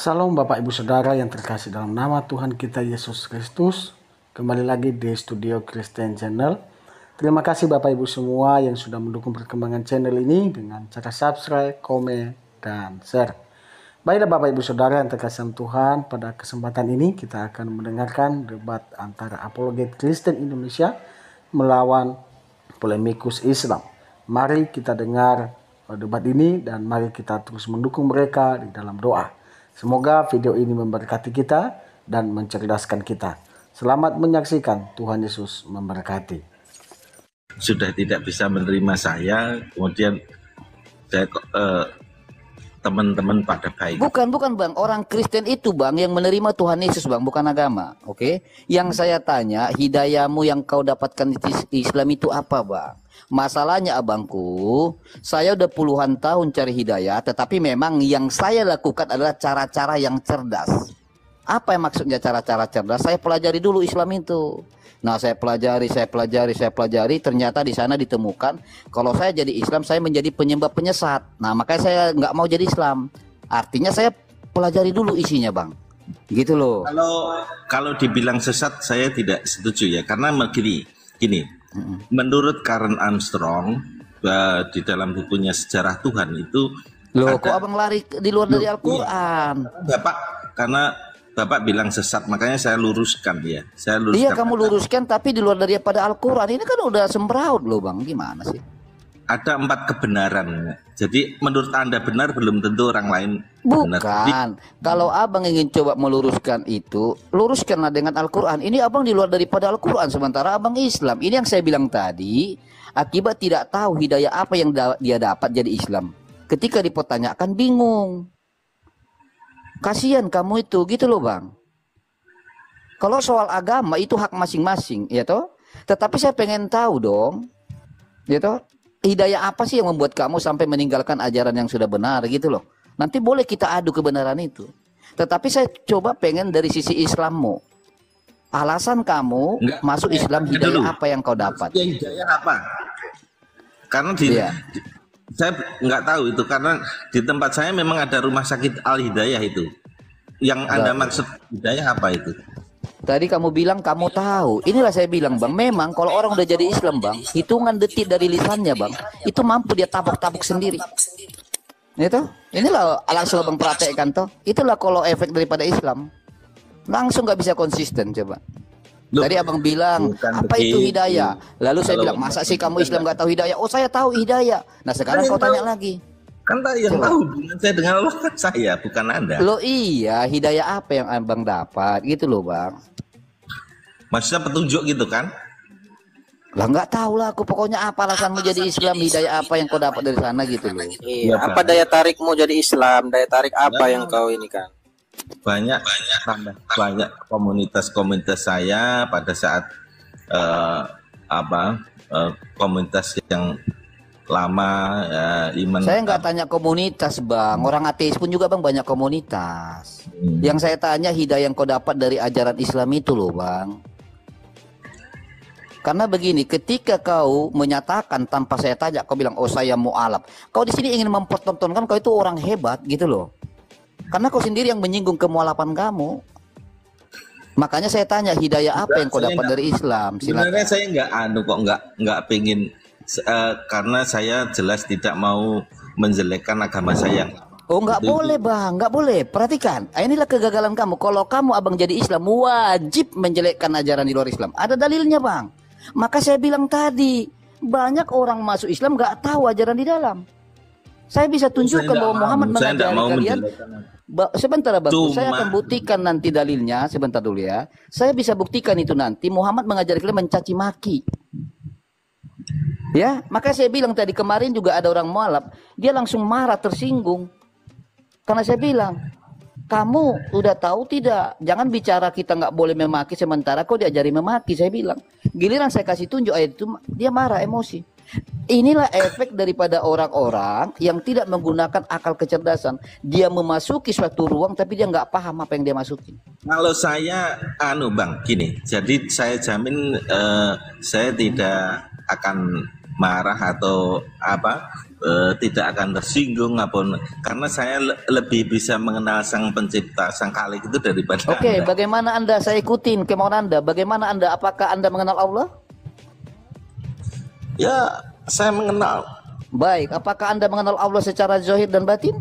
Salam Bapak Ibu Saudara yang terkasih dalam nama Tuhan kita Yesus Kristus. Kembali lagi di Studio Christian Channel. Terima kasih Bapak Ibu semua yang sudah mendukung perkembangan channel ini dengan cara subscribe, komen, dan share. Baiklah Bapak Ibu Saudara yang terkasih dalam Tuhan, pada kesempatan ini kita akan mendengarkan debat antara apologet Kristen Indonesia melawan polemikus Islam. Mari kita dengar debat ini dan mari kita terus mendukung mereka di dalam doa. Semoga video ini memberkati kita dan mencerdaskan kita. Selamat menyaksikan, Tuhan Yesus memberkati. Sudah tidak bisa menerima saya, kemudian saya teman-teman pada baik. Bukan Bang, orang Kristen itu Bang yang menerima Tuhan Yesus Bang, bukan agama. Oke? Yang saya tanya, hidayahmu yang kau dapatkan di Islam itu apa Bang? Masalahnya abangku, saya udah puluhan tahun cari hidayah, tetapi memang yang saya lakukan adalah cara-cara yang cerdas. Apa yang maksudnya cara-cara cerdas? Saya pelajari dulu Islam itu. Nah, saya pelajari, ternyata di sana ditemukan kalau saya jadi Islam, saya menjadi penyembah penyesat. Nah, makanya saya nggak mau jadi Islam. Artinya saya pelajari dulu isinya, Bang. Gitu loh. Kalau dibilang sesat, saya tidak setuju ya, karena gini. Menurut Karen Armstrong di dalam bukunya Sejarah Tuhan itu loh, kok abang lari di luar dari Al-Quran? Karena Bapak bilang sesat, makanya saya luruskan ya. Iya, kamu luruskan, tapi di luar daripada Al-Quran. Ini kan udah sembraut loh Bang, gimana sih? Ada 4 kebenaran. Jadi menurut Anda benar, belum tentu orang lain bukan benar. Kalau abang ingin coba meluruskan itu, luruskanlah dengan Al-Quran. Ini abang di luar daripada Al-Quran, sementara abang Islam. Ini yang saya bilang tadi, akibat tidak tahu hidayah apa yang dia dapat jadi Islam. Ketika dipertanyakan bingung. Kasihan kamu itu, gitu loh Bang. Kalau soal agama itu hak masing-masing, ya toh. Tetapi saya pengen tahu dong, ya toh, hidayah apa sih yang membuat kamu sampai meninggalkan ajaran yang sudah benar, gitu loh. Nanti boleh kita adu kebenaran itu. Tetapi saya coba pengen dari sisi Islammu. Alasan kamu masuk Islam, hidayah apa yang kau dapat? Ya, hidayah apa? Karena saya nggak tahu itu, karena di tempat saya memang ada rumah sakit Al-Hidayah itu. Yang Anda maksud hidayah apa itu? Tadi kamu bilang kamu tahu. Inilah saya bilang Bang, memang kalau orang udah jadi Islam Bang, hitungan detik dari lisannya Bang, itu mampu dia tabuk-tabuk sendiri. Itu, inilah langsung Bang praktekkan toh. Itulah kalau efek daripada Islam. Langsung nggak bisa konsisten coba. Tadi abang bilang apa itu hidayah? Lalu saya bilang masa sih kamu Islam nggak tahu hidayah? Oh saya tahu hidayah. Nah sekarang kau tanya lagi. Kan yang tahu hubungan saya dengan Allah kan saya, bukan Anda. Loh iya, hidayah apa yang abang dapat? Gitu loh Bang. Maksudnya petunjuk gitu kan? Lah nggak tahu lah aku, pokoknya apa alasanmu jadi Islam, hidayah apa yang kau dapat dari sana gitu loh. Iya, apa daya tarikmu jadi Islam? Daya tarik apa yang kau ini kan? Banyak komunitas saya pada saat komunitas yang lama iman. Saya nggak tanya komunitas Bang, orang ateis pun juga Bang banyak komunitas. Yang saya tanya hidayah yang kau dapat dari ajaran Islam itu loh Bang. Karena begini, ketika kau menyatakan tanpa saya tanya, kau bilang oh saya mu'alaf. Kau di sini ingin mempertontonkan kau itu orang hebat gitu loh. Karena kau sendiri yang menyinggung kemu'alafan kamu. Makanya saya tanya hidayah apa yang kau dapat dari Islam? Sebenarnya saya nggak pengen karena saya jelas tidak mau menjelekkan agama saya. Oh nggak boleh Bang, nggak boleh. Perhatikan, inilah kegagalan kamu. Kalau kamu abang jadi Islam, wajib menjelekkan ajaran di luar Islam. Ada dalilnya Bang. Maka saya bilang tadi, banyak orang masuk Islam nggak tahu ajaran di dalam. Saya bisa tunjukkan bahwa Muhammad mengajari kalian. Sebentar Bang, saya akan buktikan nanti dalilnya. Sebentar dulu ya. Saya bisa buktikan itu nanti. Muhammad mengajari kalian mencaci maki. Ya, maka saya bilang tadi kemarin juga ada orang mualaf, dia langsung marah, tersinggung. Karena saya bilang, kamu udah tahu tidak? Jangan bicara kita nggak boleh memaki sementara kau diajari memaki. Saya bilang, giliran saya kasih tunjuk ayat itu, dia marah, emosi. Inilah efek daripada orang-orang yang tidak menggunakan akal kecerdasan. Dia memasuki suatu ruang tapi dia nggak paham apa yang dia masukin. Kalau saya, Bang, gini. Jadi saya jamin saya tidak akan marah atau tidak akan tersinggung karena saya lebih bisa mengenal Sang Pencipta, Sang Khalik itu daripada Oke, Anda. bagaimana Anda? Saya ikutin kemauan Anda. Bagaimana Anda? Apakah Anda mengenal Allah? Ya, saya mengenal. Baik, apakah Anda mengenal Allah secara zahir dan batin?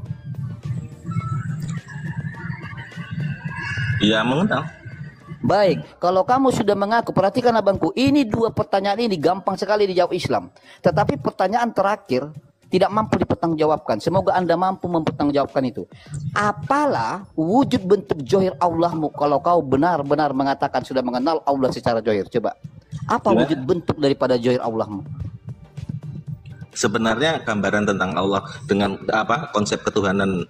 Ya, mengenal. Baik, kalau kamu sudah mengaku, perhatikan abangku, ini dua pertanyaan ini gampang sekali dijawab Islam. Tetapi pertanyaan terakhir tidak mampu dipertanggungjawabkan. Semoga Anda mampu mempertanggungjawabkan itu. Apalah wujud bentuk zahir Allahmu kalau kau benar-benar mengatakan sudah mengenal Allah secara zahir? Coba. Apa wujud bentuk daripada zahir Allahmu? Sebenarnya gambaran tentang Allah dengan konsep ketuhanan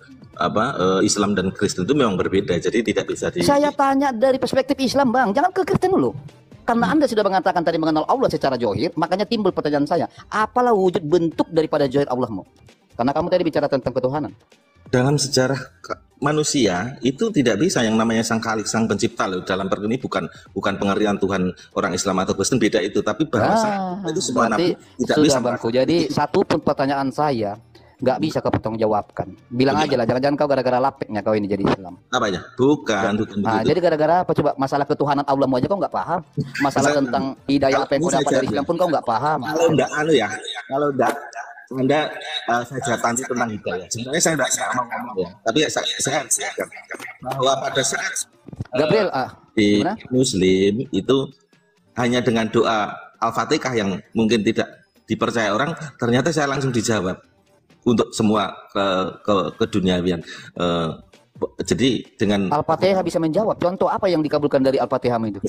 Islam dan Kristen itu memang berbeda, jadi tidak bisa Saya tanya dari perspektif Islam, Bang, jangan ke Kristen dulu. Karena Anda sudah mengatakan tadi mengenal Allah secara zahir, makanya timbul pertanyaan saya, apalah wujud bentuk daripada zahir Allahmu? Karena kamu tadi bicara tentang ketuhanan. Dalam sejarah manusia itu tidak bisa yang namanya Sang Khalik, Sang Pencipta loh. Dalam ini bukan pengertian Tuhan orang Islam atau Kristen, beda itu. Tapi bahasa itu semua nabi tidak bisa. Bangku. Jadi satu pun pertanyaan saya nggak bisa kau jawabkan. Bilang aja lah, jangan-jangan kau gara-gara lapeknya kau ini jadi Islam. Apanya? Bukan Nah, jadi gara-gara apa coba? Masalah ketuhanan Allahmu aja kau nggak paham. Masalah tentang hidayah apa yang kau dapat dari Islam pun kau nggak paham. Kalau enggak Anda saya tanti tentang hidayah. Sebenarnya saya enggak mau ngomong ya, tapi saya harus siapkan bahwa pada saat Gabriel, di Muslim itu hanya dengan doa Al-Fatihah yang mungkin tidak dipercaya orang, ternyata saya langsung dijawab untuk semua keduniawian. Jadi dengan Al-Fatihah bisa menjawab. Contoh apa yang dikabulkan dari Al-Fatihah itu?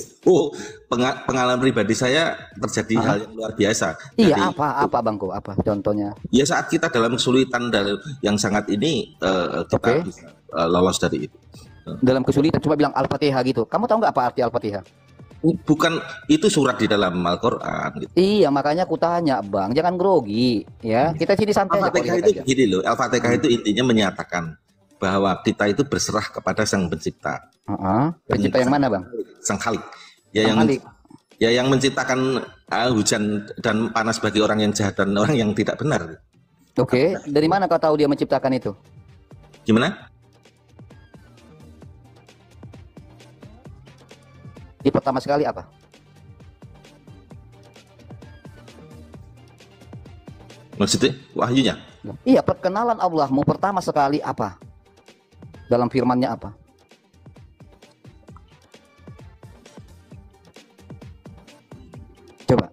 Pengalaman pribadi saya terjadi hal yang luar biasa. Iya, apa Bangku? Apa contohnya? Ya saat kita dalam kesulitan yang sangat ini kita bisa lolos dari itu. Dalam kesulitan cuma bilang Al-Fatihah gitu. Kamu tahu nggak apa arti Al-Fatihah? Bukan, itu surat di dalam Al-Quran gitu. Iya, makanya aku tanya Bang, jangan grogi ya. Kita sini santai aja. Al-Fatihah itu begini loh, Al-Fatihah itu intinya menyatakan bahwa kita itu berserah kepada Sang Pencipta. Pencipta yang mana Bang? Sang Khalik. Yang menciptakan hujan dan panas bagi orang yang jahat dan orang yang tidak benar. Oke, dari mana kau tahu dia menciptakan itu? Gimana? Di pertama sekali apa? Maksudnya wahyunya? Iya, perkenalan Allahmu pertama sekali apa? Dalam firman-Nya apa? Coba.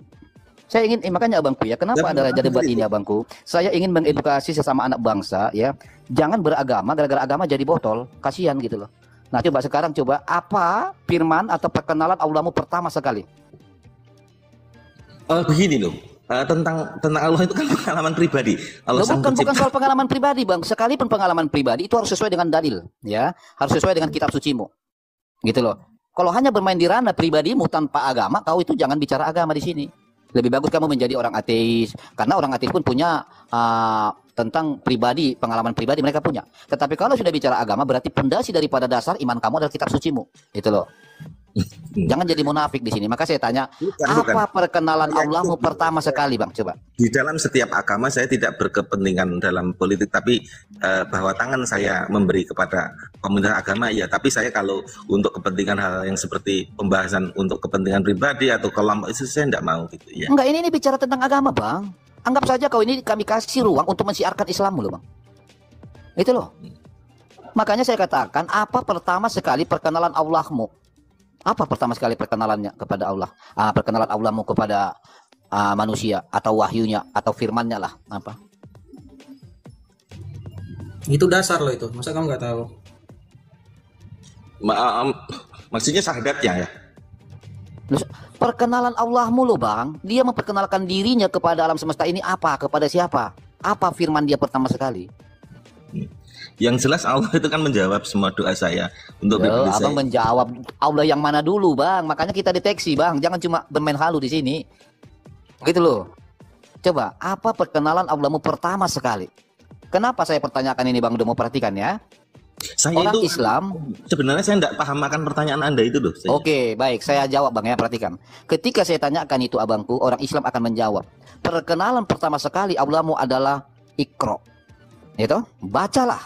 Saya ingin, makanya abangku ya, kenapa ada raja debat ini abangku? Saya ingin mengedukasi sesama anak bangsa ya. Jangan beragama, gara-gara agama jadi botol. Kasihan gitu loh. Nah coba sekarang apa firman atau perkenalan Allahmu pertama sekali? Begini loh, tentang Allah itu kan pengalaman pribadi. Bukan soal pengalaman pribadi Bang. Sekalipun pengalaman pribadi itu harus sesuai dengan dalil, ya, harus sesuai dengan kitab sucimu, gitu loh. Kalau hanya bermain di ranah pribadimu tanpa agama, kau itu jangan bicara agama di sini. Lebih bagus kamu menjadi orang ateis, karena orang ateis pun punya tentang pribadi, pengalaman pribadi mereka punya. Tetapi kalau sudah bicara agama, berarti pondasi daripada dasar iman kamu adalah kitab sucimu, itu loh. Jangan jadi munafik di sini. Maka saya tanya, apa perkenalan Allahmu pertama sekali Bang? Coba. Di dalam setiap agama saya tidak berkepentingan dalam politik, tapi bahwa tangan saya memberi kepada komunitas agama, ya. Tapi saya kalau untuk kepentingan hal yang seperti pembahasan untuk kepentingan pribadi atau kelompok itu saya tidak mau gitu ya. Enggak, ini bicara tentang agama Bang. Anggap saja kau ini kami kasih ruang untuk mensiarkan Islammu loh Bang. Itu loh. Makanya saya katakan, apa pertama sekali perkenalan Allahmu? Apa pertama sekali perkenalannya kepada Allah? Perkenalan Allahmu kepada manusia atau wahyunya atau firmannya lah, apa? Itu dasar loh itu. Masa kamu nggak tahu? Maksudnya syahadatnya ya? Perkenalan Allahmu loh Bang. Dia memperkenalkan dirinya kepada alam semesta ini apa? Kepada siapa? Apa firman dia pertama sekali? Yang jelas Allah itu kan menjawab semua doa saya untuk pribadi saya. Abang menjawab Allah yang mana dulu Bang? Makanya kita deteksi Bang. Jangan cuma bermain halu di sini. Gitu loh. Coba, apa perkenalan Allahmu pertama sekali? Kenapa saya pertanyakan ini Bang? Udah mau perhatikan ya. Orang itu Islam. Sebenarnya saya tidak paham akan pertanyaan Anda itu loh. Oke, baik. Saya jawab Bang ya, perhatikan. Ketika saya tanyakan itu abangku, orang Islam akan menjawab. Perkenalan pertama sekali Allahmu adalah Iqra. Itu, bacalah.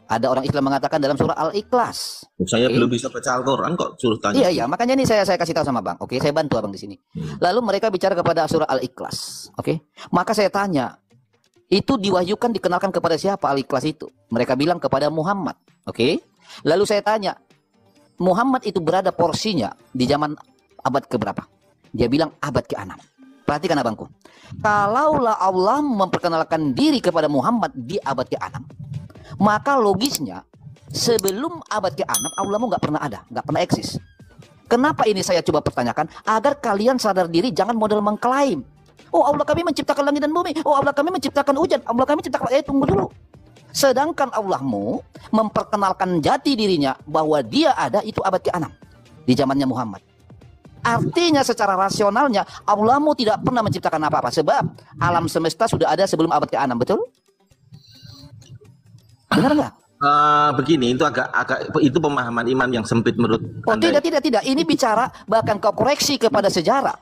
Ada orang Islam mengatakan dalam surah Al-Ikhlas. Saya Oke. belum bisa baca Al-Quran kok suruh tanya. Iya, iya, makanya ini saya kasih tahu sama Bang. Oke, saya bantu Abang di sini. Lalu mereka bicara kepada surah Al-Ikhlas. Oke. Maka saya tanya, itu diwahyukan dikenalkan kepada siapa Al-Ikhlas itu? Mereka bilang kepada Muhammad. Oke. Lalu saya tanya, Muhammad itu berada porsinya di zaman abad keberapa? Dia bilang abad ke-6. Perhatikan Abangku. Kalaulah Allah memperkenalkan diri kepada Muhammad di abad ke-6, maka logisnya sebelum abad ke-6 Allah nggak pernah ada, nggak pernah eksis. Kenapa ini saya coba pertanyakan? Agar kalian sadar diri, jangan model mengklaim. Oh Allah kami menciptakan langit dan bumi. Oh Allah kami menciptakan hujan. Allah kami menciptakan. Tunggu dulu. Sedangkan Allahmu memperkenalkan jati dirinya bahwa dia ada itu abad ke-6 di zamannya Muhammad. Artinya secara rasionalnya Allahmu tidak pernah menciptakan apa-apa, sebab alam semesta sudah ada sebelum abad ke-6, betul? Benar nggak? Begini, itu agak itu pemahaman iman yang sempit menurut Oh Anda. tidak. Ini bicara bahkan kau koreksi kepada sejarah.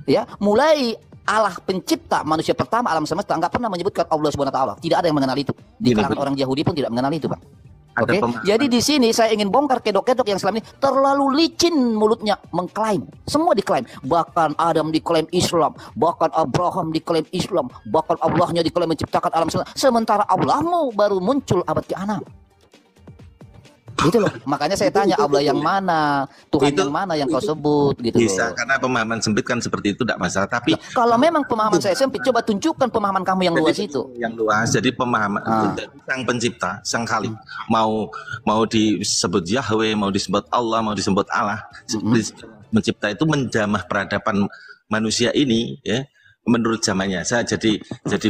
Ya, mulai Allah pencipta manusia pertama alam semesta nggak pernah menyebutkan Allah Subhanahu wa taala. Tidak ada yang mengenal itu. Di Gini, kalangan Bang. orang Yahudi pun tidak mengenal itu, Bang. Ada Oke. pemahaman. Jadi di sini saya ingin bongkar kedok-kedok yang selama ini terlalu licin mulutnya mengklaim. Semua diklaim. Bahkan Adam diklaim Islam, bahkan Abraham diklaim Islam, bahkan Allahnya diklaim menciptakan alam semesta. Sementara Allahmu baru muncul abad ke-6. Gitu loh. Makanya saya tanya Allah yang mana, Tuhan Itu- yang mana yang kau sebut gitu Bisa loh. karena pemahaman sempit kan seperti itu tidak masalah. Tapi Kalau memang pemahaman saya sempit, coba tunjukkan pemahaman kamu yang luas itu. yang luas, jadi pemahaman dari sang pencipta, sang Khalik, mau disebut Yahweh, mau disebut Allah, mau disebut Allah, mencipta itu menjamah peradaban manusia ini, ya, menurut zamannya. Saya jadi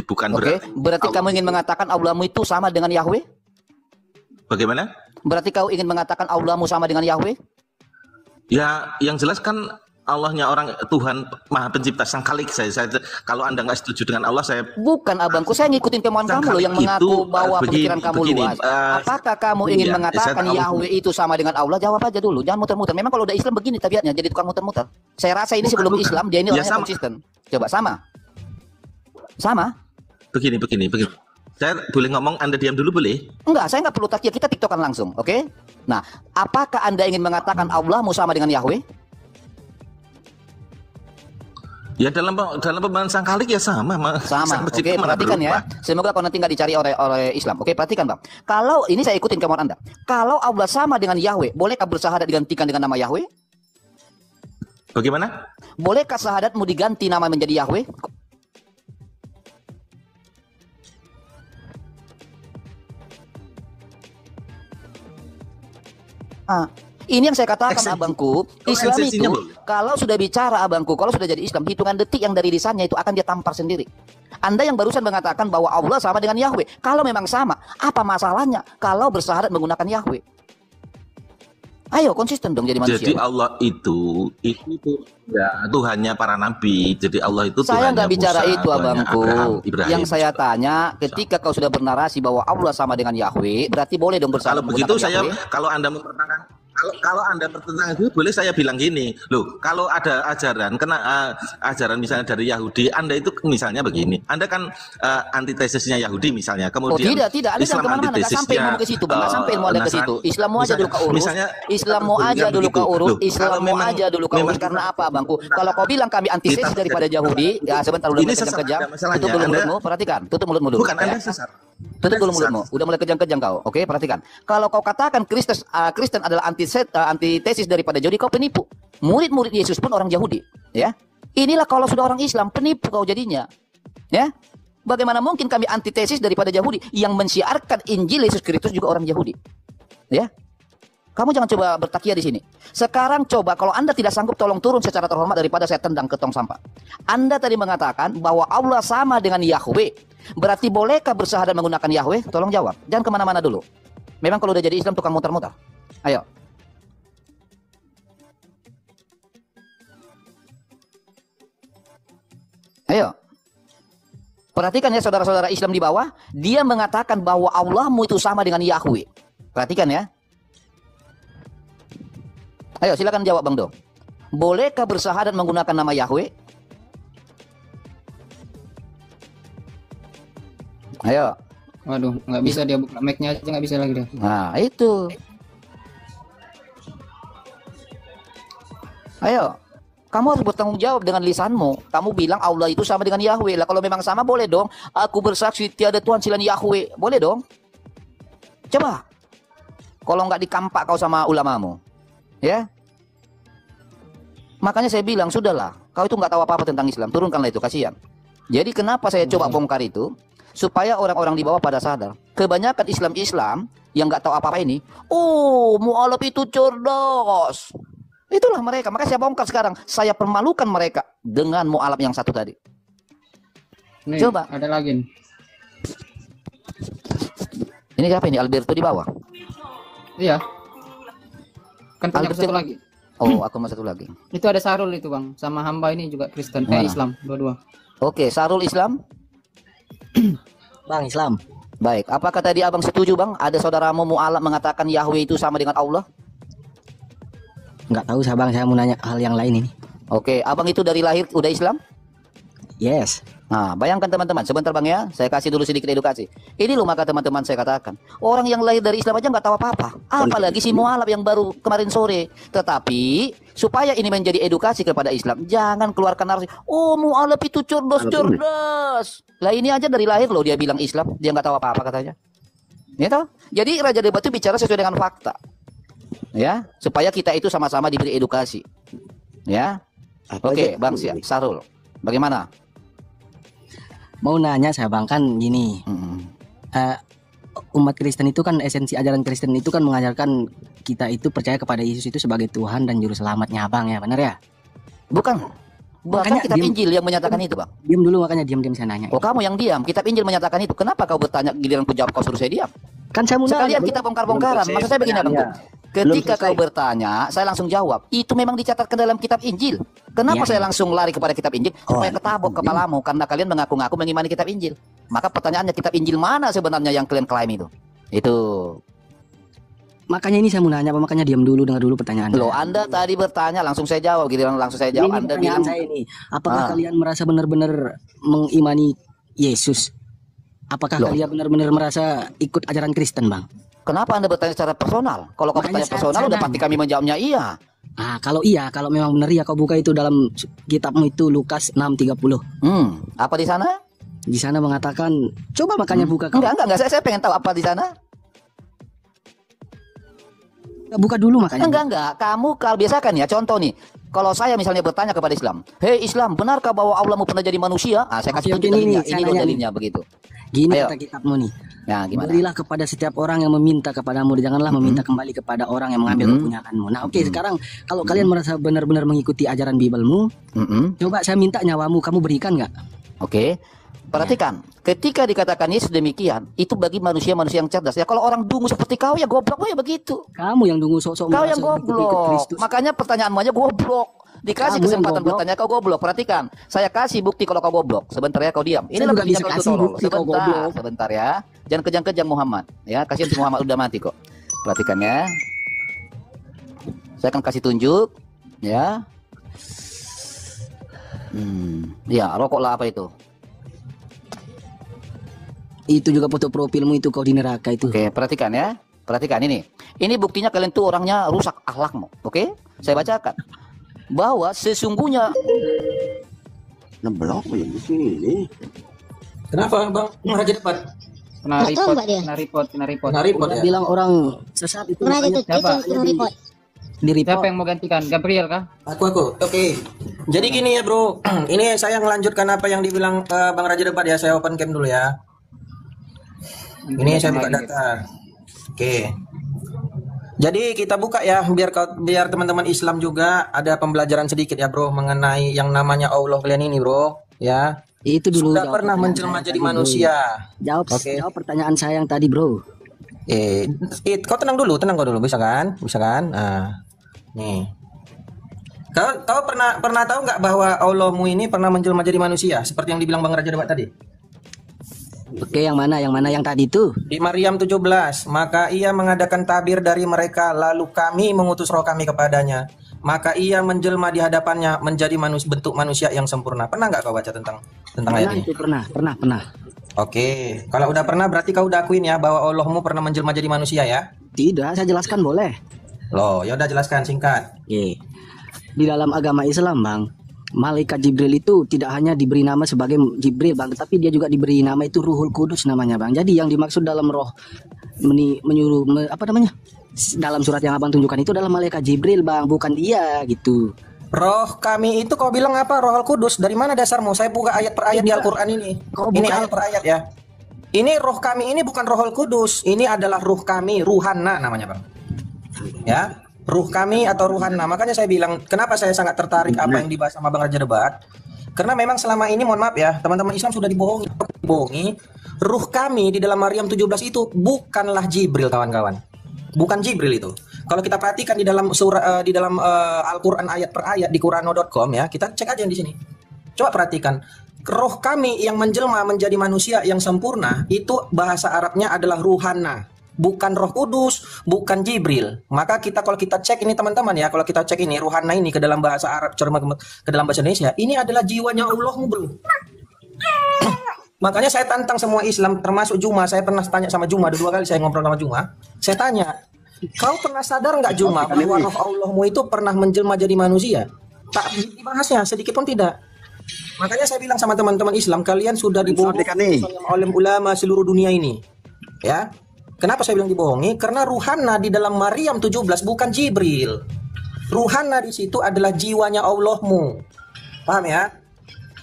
bukan Oke, berarti Allah- kamu ingin mengatakan Allahmu itu sama dengan Yahweh? Bagaimana? Berarti kau ingin mengatakan Allahmu sama dengan Yahweh? Ya, yang jelas kan Allahnya orang Tuhan Maha Pencipta, sang Khalik. Saya kalau Anda nggak setuju dengan Allah, saya Bukan abangku, saya ngikutin kemauan Sang kamu loh yang Khalik mengaku itu, bahwa begini, pemikiran kamu begini, luas. Apakah kamu ingin iya, mengatakan saya tahu. Yahweh itu sama dengan Allah? Jawab aja dulu, jangan muter-muter. Memang kalau udah Islam begini tabiatnya, jadi tukang muter-muter. Saya rasa ini sebelum Bukan. Islam, dia ini Ya, orangnya sama. konsisten. Coba sama? Sama? begini. Saya boleh ngomong, Anda diam dulu boleh? Enggak, saya nggak perlu takia, kita tiktokan langsung, oke? Nah, apakah Anda ingin mengatakan Allahmu sama dengan Yahweh? Ya dalam pemahaman sang Khalik ya sama. Sama, Sang oke, Pencipta mana perhatikan ya. berubah. Semoga kau nanti nggak dicari oleh Islam. Oke, perhatikan Bang. Kalau ini saya ikutin kemauan Anda. Kalau Allah sama dengan Yahweh, bolehkah bersahadat digantikan dengan nama Yahweh? Bagaimana? Bolehkah sahadatmu diganti nama menjadi Yahweh? Ini yang saya katakan Eksensi. abangku, Kalau Islam eksensinya itu boleh. kalau sudah bicara abangku, kalau sudah jadi Islam, hitungan detik yang dari lisannya itu akan dia tampar sendiri. Anda yang barusan mengatakan bahwa Allah sama dengan Yahweh, kalau memang sama, apa masalahnya kalau bersahadat menggunakan Yahweh? Ayo konsisten dong jadi manusia. Jadi Allah itu ya Tuhannya para nabi. Jadi Allah itu Saya Tuhannya nggak bicara Musa, itu Tuhannya abangku. Abraham, Ibrahim. Yang saya tanya, ketika kau sudah bernarasi bahwa Allah sama dengan Yahweh, berarti boleh dong Kalau bersahadat begitu menggunakan saya Yahweh? kalau Anda mempertanyakan kalau Anda bertentangan itu boleh saya bilang gini, loh, kalau ada ajaran ajaran misalnya dari Yahudi, Anda itu misalnya begini. Anda kan antitesisnya Yahudi misalnya. Oh Kemudian tidak, Anda jangan kemana-mana, nggak sampai ilmu ke situ, Bang, nggak sampai ilmu Anda ke situ. Islammu aja dulu kau urus, Misalnya, Islammu aja dulu kau urus, Loh, kalau Islammu memang- aja dulu kau urus. memang- Karena apa, Bangku? Kalau kau bilang kami antithesis Kita- daripada Yahudi, ya sebentar udah Ini mulai sesat, kejam-kejam. ada masalahnya. Tutup dulu Anda- mulutmu, perhatikan. Tutup mulutmu dulu. Bukan ya. Anda sesat. Tutup Anda dulu sesat. mulutmu. Udah mulai kejang-kejang kau. Oke, perhatikan. Kalau kau katakan Kristen adalah antitesis daripada Yahudi, kau penipu. Murid-murid Yesus pun orang Yahudi, ya. Inilah kalau sudah orang Islam, penipu kau jadinya. Ya. Bagaimana mungkin kami antitesis daripada Yahudi yang mensiarkan Injil Yesus Kristus juga orang Yahudi? Ya. Kamu jangan coba bertakia di sini. Sekarang coba kalau Anda tidak sanggup, tolong turun secara terhormat daripada saya tendang ke tong sampah. Anda tadi mengatakan bahwa Allah sama dengan Yahweh. Berarti bolehkah bersahadat menggunakan Yahweh? Tolong jawab. Jangan kemana-mana dulu. Memang kalau udah jadi Islam tukang muter-muter. Ayo. Ayo. Perhatikan ya saudara-saudara Islam di bawah. Dia mengatakan bahwa Allahmu itu sama dengan Yahweh. Perhatikan ya. Ayo silakan jawab Bang Do. Bolehkah bersahadat menggunakan nama Yahweh? Ayo. Waduh, nggak bisa dia buka mic-nya aja nggak bisa lagi dia. Nah, itu. Ayo. Kamu harus bertanggung jawab dengan lisanmu. Kamu bilang Allah itu sama dengan Yahweh. Lah kalau memang sama boleh dong. Aku bersaksi tiada Tuhan selain Yahweh. Boleh dong. Coba. Kalau nggak dikampak kau sama ulamamu. Ya. Makanya saya bilang, sudahlah. Kau itu nggak tahu apa-apa tentang Islam. Turunkanlah itu, kasihan. Jadi kenapa saya coba bongkar itu? Supaya orang-orang di bawah pada sadar. Kebanyakan Islam-Islam yang nggak tahu apa-apa ini. Oh, mu'alaf itu cerdas. Itulah mereka. Maka saya bongkar sekarang. Saya permalukan mereka dengan mu'alaf yang satu tadi. Nih, Coba. ada lagi nih. Ini siapa ini? Alberto di bawah. Iya. Kan punya Alberto. satu lagi. Oh, aku mau satu lagi. Itu ada Sarul itu bang, sama hamba ini juga Kristen, Mana? Islam, dua-dua. Oke, Sarul Islam. Bang Islam. Baik. Apakah tadi abang setuju bang? Ada saudaramu mu'alaf mengatakan Yahweh itu sama dengan Allah? Nggak tahu saya bang, saya mau nanya hal yang lain ini. Oke, abang itu dari lahir udah Islam? Yes. Nah, bayangkan teman-teman, sebentar bang ya, saya kasih dulu sedikit edukasi. Ini loh maka teman-teman saya katakan, orang yang lahir dari Islam aja nggak tahu apa-apa, apalagi si mualaf yang baru kemarin sore. Tetapi supaya ini menjadi edukasi kepada Islam, jangan keluarkan narasi, oh mualaf itu cerdas. Lah ini aja dari lahir loh dia bilang Islam, dia nggak tahu apa-apa katanya. Ya toh? Jadi Raja Debat itu bicara sesuai dengan fakta, ya, supaya kita itu sama-sama diberi edukasi, ya. Oke, Bang Sarul, bagaimana? Mau nanya saya bang, kan gini. Umat Kristen itu kan, esensi ajaran Kristen itu kan mengajarkan kita itu percaya kepada Yesus itu sebagai Tuhan dan Juru Selamatnya bang, ya benar ya? Bukan. Bahkan Makanya kitab diam. Injil yang menyatakan itu bang. Diam dulu, makanya diam-diam saya nanya. Oh kamu yang diam, kitab Injil menyatakan itu. Kenapa kau bertanya giliran ku jawab kau suruh saya diam? Kan saya mau Sekalian nanya, kita bongkar-bongkaran. Maksud saya begini abang. Ketika kau bertanya, saya langsung jawab. Itu memang dicatatkan dalam kitab Injil. Kenapa Ya. saya langsung lari kepada kitab Injil? Supaya ketabok kepalamu karena kalian mengaku-ngaku mengimani kitab Injil. Maka pertanyaannya, kitab Injil mana sebenarnya yang kalian klaim itu? Itu. Makanya ini saya mau nanya, makanya diam dulu, dengar dulu pertanyaan. Loh, Anda tadi bertanya langsung saya jawab, giliran langsung saya jawab. Ini Anda pertanyaan bilang saya ini, apakah kalian merasa benar-benar mengimani Yesus? Apakah Loh. kalian benar-benar merasa ikut ajaran Kristen bang? kenapa Anda bertanya secara personal? Kalau kau Makanya bertanya saya personal, udah nanya. pasti kami menjawabnya iya. Ah, kalau iya, kalau memang benar ya, kau buka itu dalam kitabmu itu Lukas 6:30. Apa di sana? Di sana mengatakan, coba makanya buka kau. Enggak. Saya pengen tahu apa di sana. Buka dulu makanya. Enggak. Kamu kalau biasakan ya, contoh nih. Kalau saya misalnya bertanya kepada Islam, hei Islam, benarkah bahwa Allahmu pernah jadi manusia? Ah, saya kasih Oke, tunjuk ini dalilnya. saya Ini loh nanya dalilnya begitu. Gini Ayo. kata kitabmu nih. Ya, gimana? Berilah kepada setiap orang yang meminta kepadamu, janganlah meminta kembali kepada orang yang mengambil kepunyaanmu. Nah, oke, sekarang kalau kalian merasa benar-benar mengikuti ajaran Bibelmu, coba saya minta nyawamu, kamu berikan nggak? Oke. Perhatikan, ketika dikatakan Yesus demikian, itu bagi manusia-manusia yang cerdas. Ya kalau orang dungu seperti kau ya goblok ya begitu. Kamu yang dungu sok-sok Kau yang merasa ikut goblok. Kristus. Makanya pertanyaanmu aja goblok. Dikasih Kamu yang kesempatan goblok. bertanya kau goblok. Perhatikan, saya kasih bukti kalau kau goblok. Sebentar ya kau diam. Saya juga bisa kasih bukti kau goblok. Sebentar ya. Jangan kejang-kejang Muhammad. Ya, kasihan si Muhammad udah mati kok. Perhatikan ya. Saya akan kasih tunjuk. Ya. Ya, rokoklah apa itu? Itu juga foto profilmu itu, kau di neraka itu. Oke, perhatikan ya. Perhatikan ini. Ini buktinya kalian tuh orangnya rusak akhlakmu. Oke? Saya bacakan. Bahwa sesungguhnya Neblok ya di sini. Kenapa bang? Raja Debat. Kena Nggak tahu report, Mbak dia. kena report, kena report. Kena report Udah ya. bilang orang sesat itu. Pernah makanya itu report. di report. Siapa yang mau gantikan? Gabriel kah? Aku. Oke. Jadi gini ya bro. Ini saya melanjutkan apa yang dibilang Bang Raja Debat ya. Saya open cam dulu ya. Ini saya buka data. Oke. Jadi kita buka ya biar teman-teman Islam juga ada pembelajaran sedikit ya bro mengenai yang namanya Allah kalian ini bro ya. Itu dulu. Sudah jawab pernah pertanyaan menjelma saya jadi tadi, manusia. bro. Jawab, Oke. jawab pertanyaan saya yang tadi bro. Kau tenang kau dulu bisa kan? Nah, nih. Kau pernah tahu nggak bahwa Allahmu ini pernah menjelma jadi manusia seperti yang dibilang Bang Raja Debat tadi? Oke, yang mana yang tadi itu? Di Maryam 17, maka ia mengadakan tabir dari mereka, lalu kami mengutus roh kami kepadanya. Maka ia menjelma di hadapannya menjadi bentuk manusia yang sempurna. Pernah nggak kau baca tentang ayat Pernah ini? itu pernah. Oke, kalau udah pernah berarti kau udah akuin ya bahwa Allahmu pernah menjelma jadi manusia ya? Tidak, saya jelaskan boleh. Loh, ya udah jelaskan singkat. Oke. Di dalam agama Islam, Bang, malaikat Jibril itu tidak hanya diberi nama sebagai Jibril, Bang, tetapi dia juga diberi nama itu Ruhul Kudus namanya, Bang. Jadi yang dimaksud dalam roh apa namanya? Dalam surat yang Abang tunjukkan itu adalah malaikat Jibril, Bang, bukan dia gitu. Roh kami itu kau bilang apa? Rohul Kudus. Dari mana dasarmu? Saya buka ayat per ayat di Al-Qur'an ini. Ini ayat per ayat ya. Ini roh kami ini bukan Rohul Kudus. Ini adalah ruh kami, ruhana namanya, Bang. Ya, ruh kami atau ruhana. Makanya saya bilang, kenapa saya sangat tertarik apa yang dibahas sama Bang Raja Debat? Karena memang selama ini, mohon maaf ya, teman-teman Islam sudah dibohongi. Ruh kami di dalam Maryam 17 itu bukanlah Jibril, kawan-kawan. Bukan Jibril itu. Kalau kita perhatikan di dalam surah di dalam Al-Qur'an ayat per ayat di Qurano.com ya, kita cek aja di sini. Coba perhatikan. Roh kami yang menjelma menjadi manusia yang sempurna itu bahasa Arabnya adalah ruhana, bukan Roh Kudus, bukan Jibril. Maka kalau kita cek ini teman-teman ya, kalau kita cek ini ruhana ini ke dalam bahasa Arab ke dalam bahasa Indonesia, ini adalah jiwanya Allahmu, bro. Makanya saya tantang semua Islam termasuk Juma. Saya pernah tanya sama Juma, 2 kali saya ngobrol sama Juma. Saya tanya, kau pernah sadar nggak Juma bahwa roh Allahmu itu pernah menjelma jadi manusia? Tak dibahasnya sedikit pun tidak. Makanya saya bilang sama teman-teman Islam, kalian sudah dibohongi oleh ulama seluruh dunia ini. Ya. Kenapa saya bilang dibohongi? Karena ruhana di dalam Maryam 17 bukan Jibril. Ruhana di situ adalah jiwanya Allahmu. Paham ya?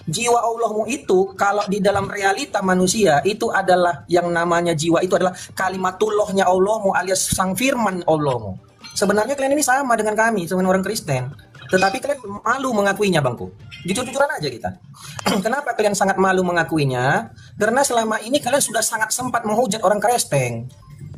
Jiwa Allahmu itu kalau di dalam realita manusia itu adalah yang namanya jiwa itu adalah kalimatullahnya Allahmu alias sang firman Allahmu. Sebenarnya kalian ini sama dengan kami, sebenarnya orang Kristen. Tetapi kalian malu mengakuinya, Bangku. Jujur-jujuran aja kita. Kenapa kalian sangat malu mengakuinya? Karena selama ini kalian sudah sangat sempat menghujat orang Kristen.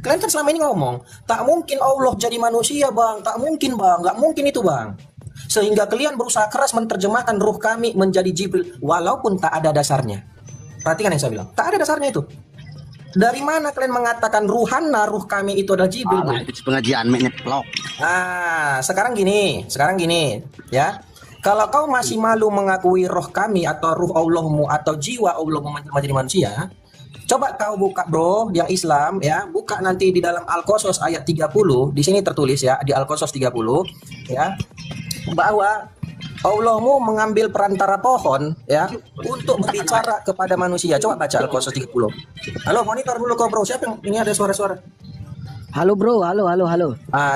Kalian kan selama ini ngomong, tak mungkin Allah jadi manusia, Bang. Tak mungkin, Bang. Nggak mungkin itu, Bang. Sehingga kalian berusaha keras menerjemahkan ruh kami menjadi Jibril walaupun tak ada dasarnya. Perhatikan yang saya bilang, tak ada dasarnya itu. Dari mana kalian mengatakan ruhana, ruh kami itu adalah Jibril? Itu pengajian menyeplok. Nah, sekarang gini, ya. Kalau kau masih malu mengakui roh kami atau ruh Allahmu atau jiwa Allahmu menjadi manusia, coba kau buka, bro, yang Islam ya, buka nanti di dalam Al-Qasas ayat 30, di sini tertulis ya, di Al-Qasas 30 ya, bahwa Allahmu mengambil perantara pohon ya untuk berbicara kepada manusia. Coba baca Al-Qasas 30. Halo, monitor dulu kau, bro. Siapa yang ini ada suara-suara? Halo, bro. Halo.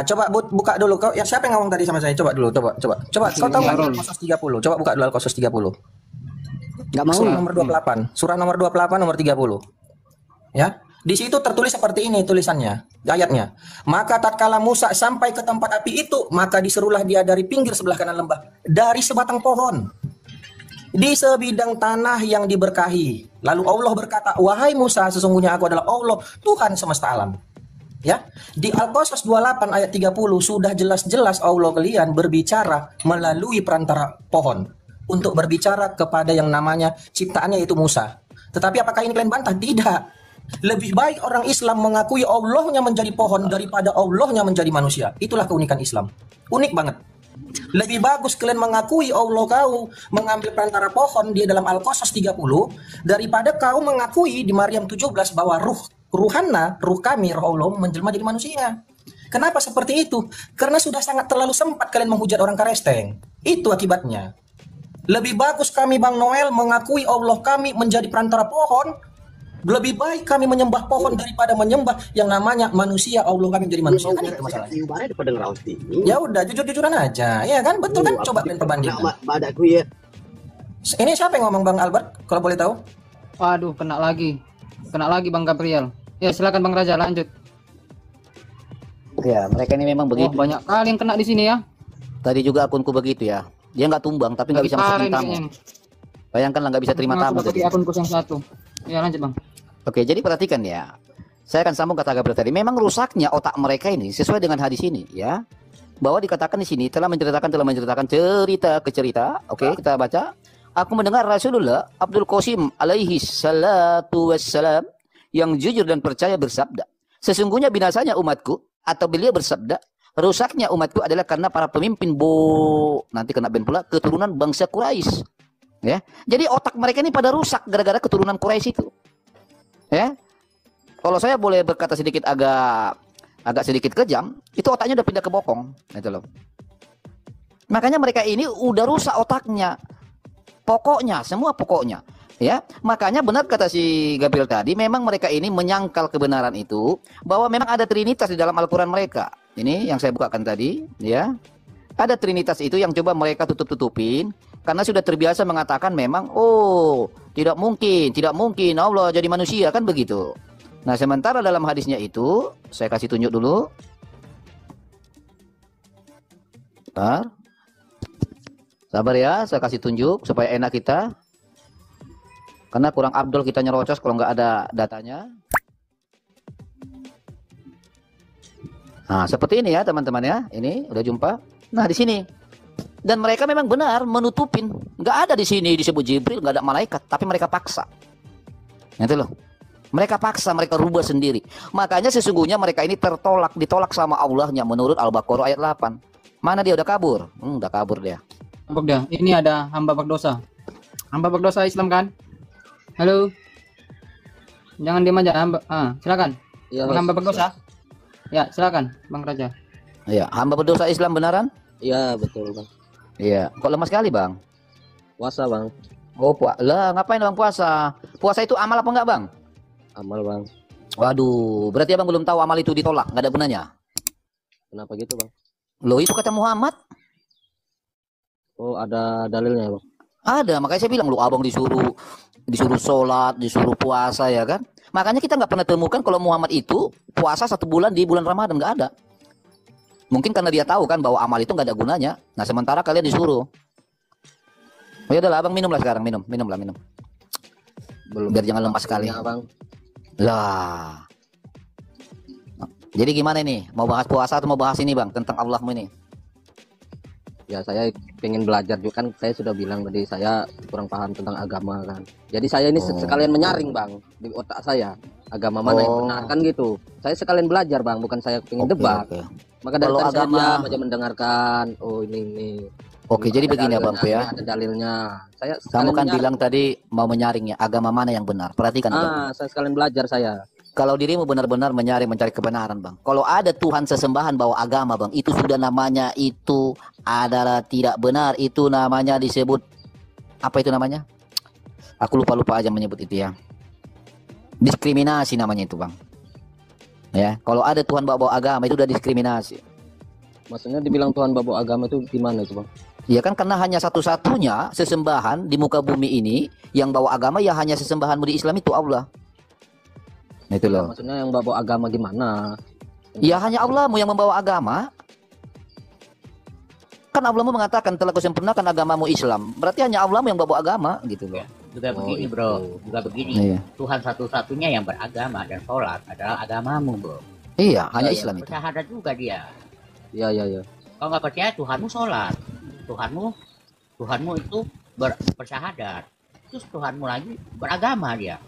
Coba buka dulu kau. Ya, siapa yang ngomong tadi sama saya? Coba dulu, coba. Kau tahu Al-Qasas 30? Coba buka dulu Al-Qasas 30. Enggak mau. Surah nomor 28. Surah nomor 28 nomor 30. Ya. Di situ tertulis seperti ini tulisannya, ayatnya. Maka tatkala Musa sampai ke tempat api itu, maka diserulah dia dari pinggir sebelah kanan lembah, dari sebatang pohon, di sebidang tanah yang diberkahi. Lalu Allah berkata, wahai Musa, sesungguhnya aku adalah Allah, Tuhan semesta alam. Ya, di Al-Qasas 28 ayat 30 sudah jelas-jelas Allah kalian berbicara melalui perantara pohon untuk berbicara kepada yang namanya ciptaannya yaitu Musa. Tetapi apakah ini kalian bantah? Tidak. Lebih baik orang Islam mengakui Allahnya menjadi pohon daripada Allahnya menjadi manusia. Itulah keunikan Islam. Unik banget. Lebih bagus kalian mengakui Allah kau mengambil perantara pohon di dalam Al-Qasas 30 daripada kau mengakui di Maryam 17 bahwa ruhana, ruh kami, roh Allah menjelma jadi manusia. Kenapa seperti itu? Karena sudah sangat terlalu sempat kalian menghujat orang Kristen. Itu akibatnya. Lebih bagus kami, Bang Noel, mengakui Allah kami menjadi perantara pohon. Lebih baik kami menyembah pohon daripada menyembah yang namanya manusia. Allah kami menjadi manusia. Kan itu masalahnya. Ya udah, jujur-jujuran aja. Ya kan, betul kan? Coba kalian perbandingkan. Ini siapa yang ngomong, Bang Albert? Kalau boleh tahu? Waduh, kena lagi Bang Gabriel. Ya silakan Bang Raja lanjut. Ya, mereka ini memang begitu. Banyak kali yang kena di sini ya. Tadi juga akunku begitu ya. Dia nggak tumbang tapi nggak bisa masuk tamu. Bayangkan lah nggak bisa terima tamu tadi. Akunku yang satu. Ya lanjut, Bang. Oke, jadi perhatikan ya. Saya akan sambung kata Gabriel tadi. Memang rusaknya otak mereka ini sesuai dengan hadis ini ya. Bahwa dikatakan di sini telah menceritakan cerita ke cerita. Oke, kita baca. Aku mendengar Rasulullah Abdul Qasim alaihi salatu wassalam yang jujur dan percaya bersabda, sesungguhnya binasanya umatku, atau beliau bersabda, rusaknya umatku adalah karena para pemimpin nanti kena ban pula, keturunan bangsa Quraisy. Ya. Jadi otak mereka ini pada rusak gara-gara keturunan Quraisy itu. Ya, kalau saya boleh berkata sedikit agak sedikit kejam, itu otaknya udah pindah ke bokong, gitu loh. Makanya mereka ini udah rusak otaknya, pokoknya, semua pokoknya. Ya, makanya benar kata si Gabriel tadi, memang mereka ini menyangkal kebenaran itu bahwa memang ada trinitas di dalam Al-Qur'an mereka. Ini yang saya bukakan tadi, ya. Ada trinitas itu yang coba mereka tutup-tutupin karena sudah terbiasa mengatakan memang tidak mungkin Allah jadi manusia, kan begitu. Nah, sementara dalam hadisnya itu saya kasih tunjuk dulu. Bentar. Sabar ya, saya kasih tunjuk supaya enak kita. Karena kurang abdol kita nyerocos kalau nggak ada datanya. Nah, seperti ini ya teman-teman ya. Ini udah jumpa. Nah, di sini. Dan mereka memang benar menutupin. Nggak ada di sini disebut Jibril, nggak ada malaikat. Tapi mereka paksa. Gitu loh. Mereka paksa, mereka rubah sendiri. Makanya sesungguhnya mereka ini ditolak sama Allahnya menurut Al-Baqarah ayat 8. Mana dia? Udah kabur? Udah kabur dia. Kabur dia. Ini ada hamba berdosa. Hamba berdosa Islam kan? Halo. Jangan diam aja. Silakan. Iya, Hamba berdosa. Ya, silakan Bang Raja. Iya, hamba berdosa Islam benaran? Iya, betul, Bang. Iya. Kok lemah sekali, Bang? Puasa, Bang. Oh, lah ngapain Bang puasa? Puasa itu amal apa enggak, Bang? Amal, Bang. Waduh, berarti Abang belum tahu amal itu ditolak, nggak ada gunanya. Kenapa gitu, Bang? Loh, itu kata Muhammad. Oh, ada dalilnya, Bang. Ada, makanya saya bilang lu Abang disuruh sholat, disuruh puasa ya kan. Makanya kita nggak pernah temukan kalau Muhammad itu puasa 1 bulan di bulan Ramadan, nggak ada. Mungkin karena dia tahu kan bahwa amal itu nggak ada gunanya. Nah, sementara kalian disuruh. Oh ya udahlah, Abang minumlah sekarang, minum. Belum. Biar jangan lemas sekali. Ya, Bang. Lah. Jadi gimana ini? Mau bahas puasa atau mau bahas ini, Bang, tentang Allahmu ini? Ya, saya pengen belajar juga kan, saya sudah bilang tadi saya kurang paham tentang agama kan. Jadi saya ini sekalian menyaring, Bang, di otak saya agama mana yang benar kan gitu. Saya sekalian belajar, Bang, bukan saya pengen debat. Maka dari Kalau tadi saya agama diam aja mendengarkan. Oh, ini. Oke, jadi begini Abang ya. Ada dalilnya. Saya Kamu kan menyaring. bilang tadi mau menyaring ya, agama mana yang benar. Perhatikan Abang. Saya sekalian belajar saya. Kalau dirimu benar-benar mencari kebenaran, Bang. Kalau ada Tuhan sesembahan bawa agama, Bang, itu sudah namanya itu adalah tidak benar. Itu namanya disebut apa itu namanya? Aku lupa aja menyebut itu ya. Diskriminasi namanya itu, Bang. Ya, kalau ada Tuhan bawa agama itu udah diskriminasi. Maksudnya dibilang Tuhan bawa agama itu gimana itu, Bang? Ya kan karena hanya satu-satunya sesembahan di muka bumi ini yang bawa agama ya hanya sesembahanmu di Islam itu Allah. Itu loh. Maksudnya yang bawa agama gimana? Ya hanya Allahmu yang membawa agama. Kan Allahmu mengatakan telah kusempurnakan agamamu Islam. Berarti hanya Allahmu yang bawa agama gitu loh. Juga begini bro, juga begini. Iya. Tuhan satu-satunya yang beragama dan sholat adalah agamamu bro. Iya, hanya Islam itu. Bersyahadat juga dia. Iya. Kalau nggak percaya Tuhanmu sholat, Tuhanmu itu bersyahadat, terus Tuhanmu lagi beragama dia.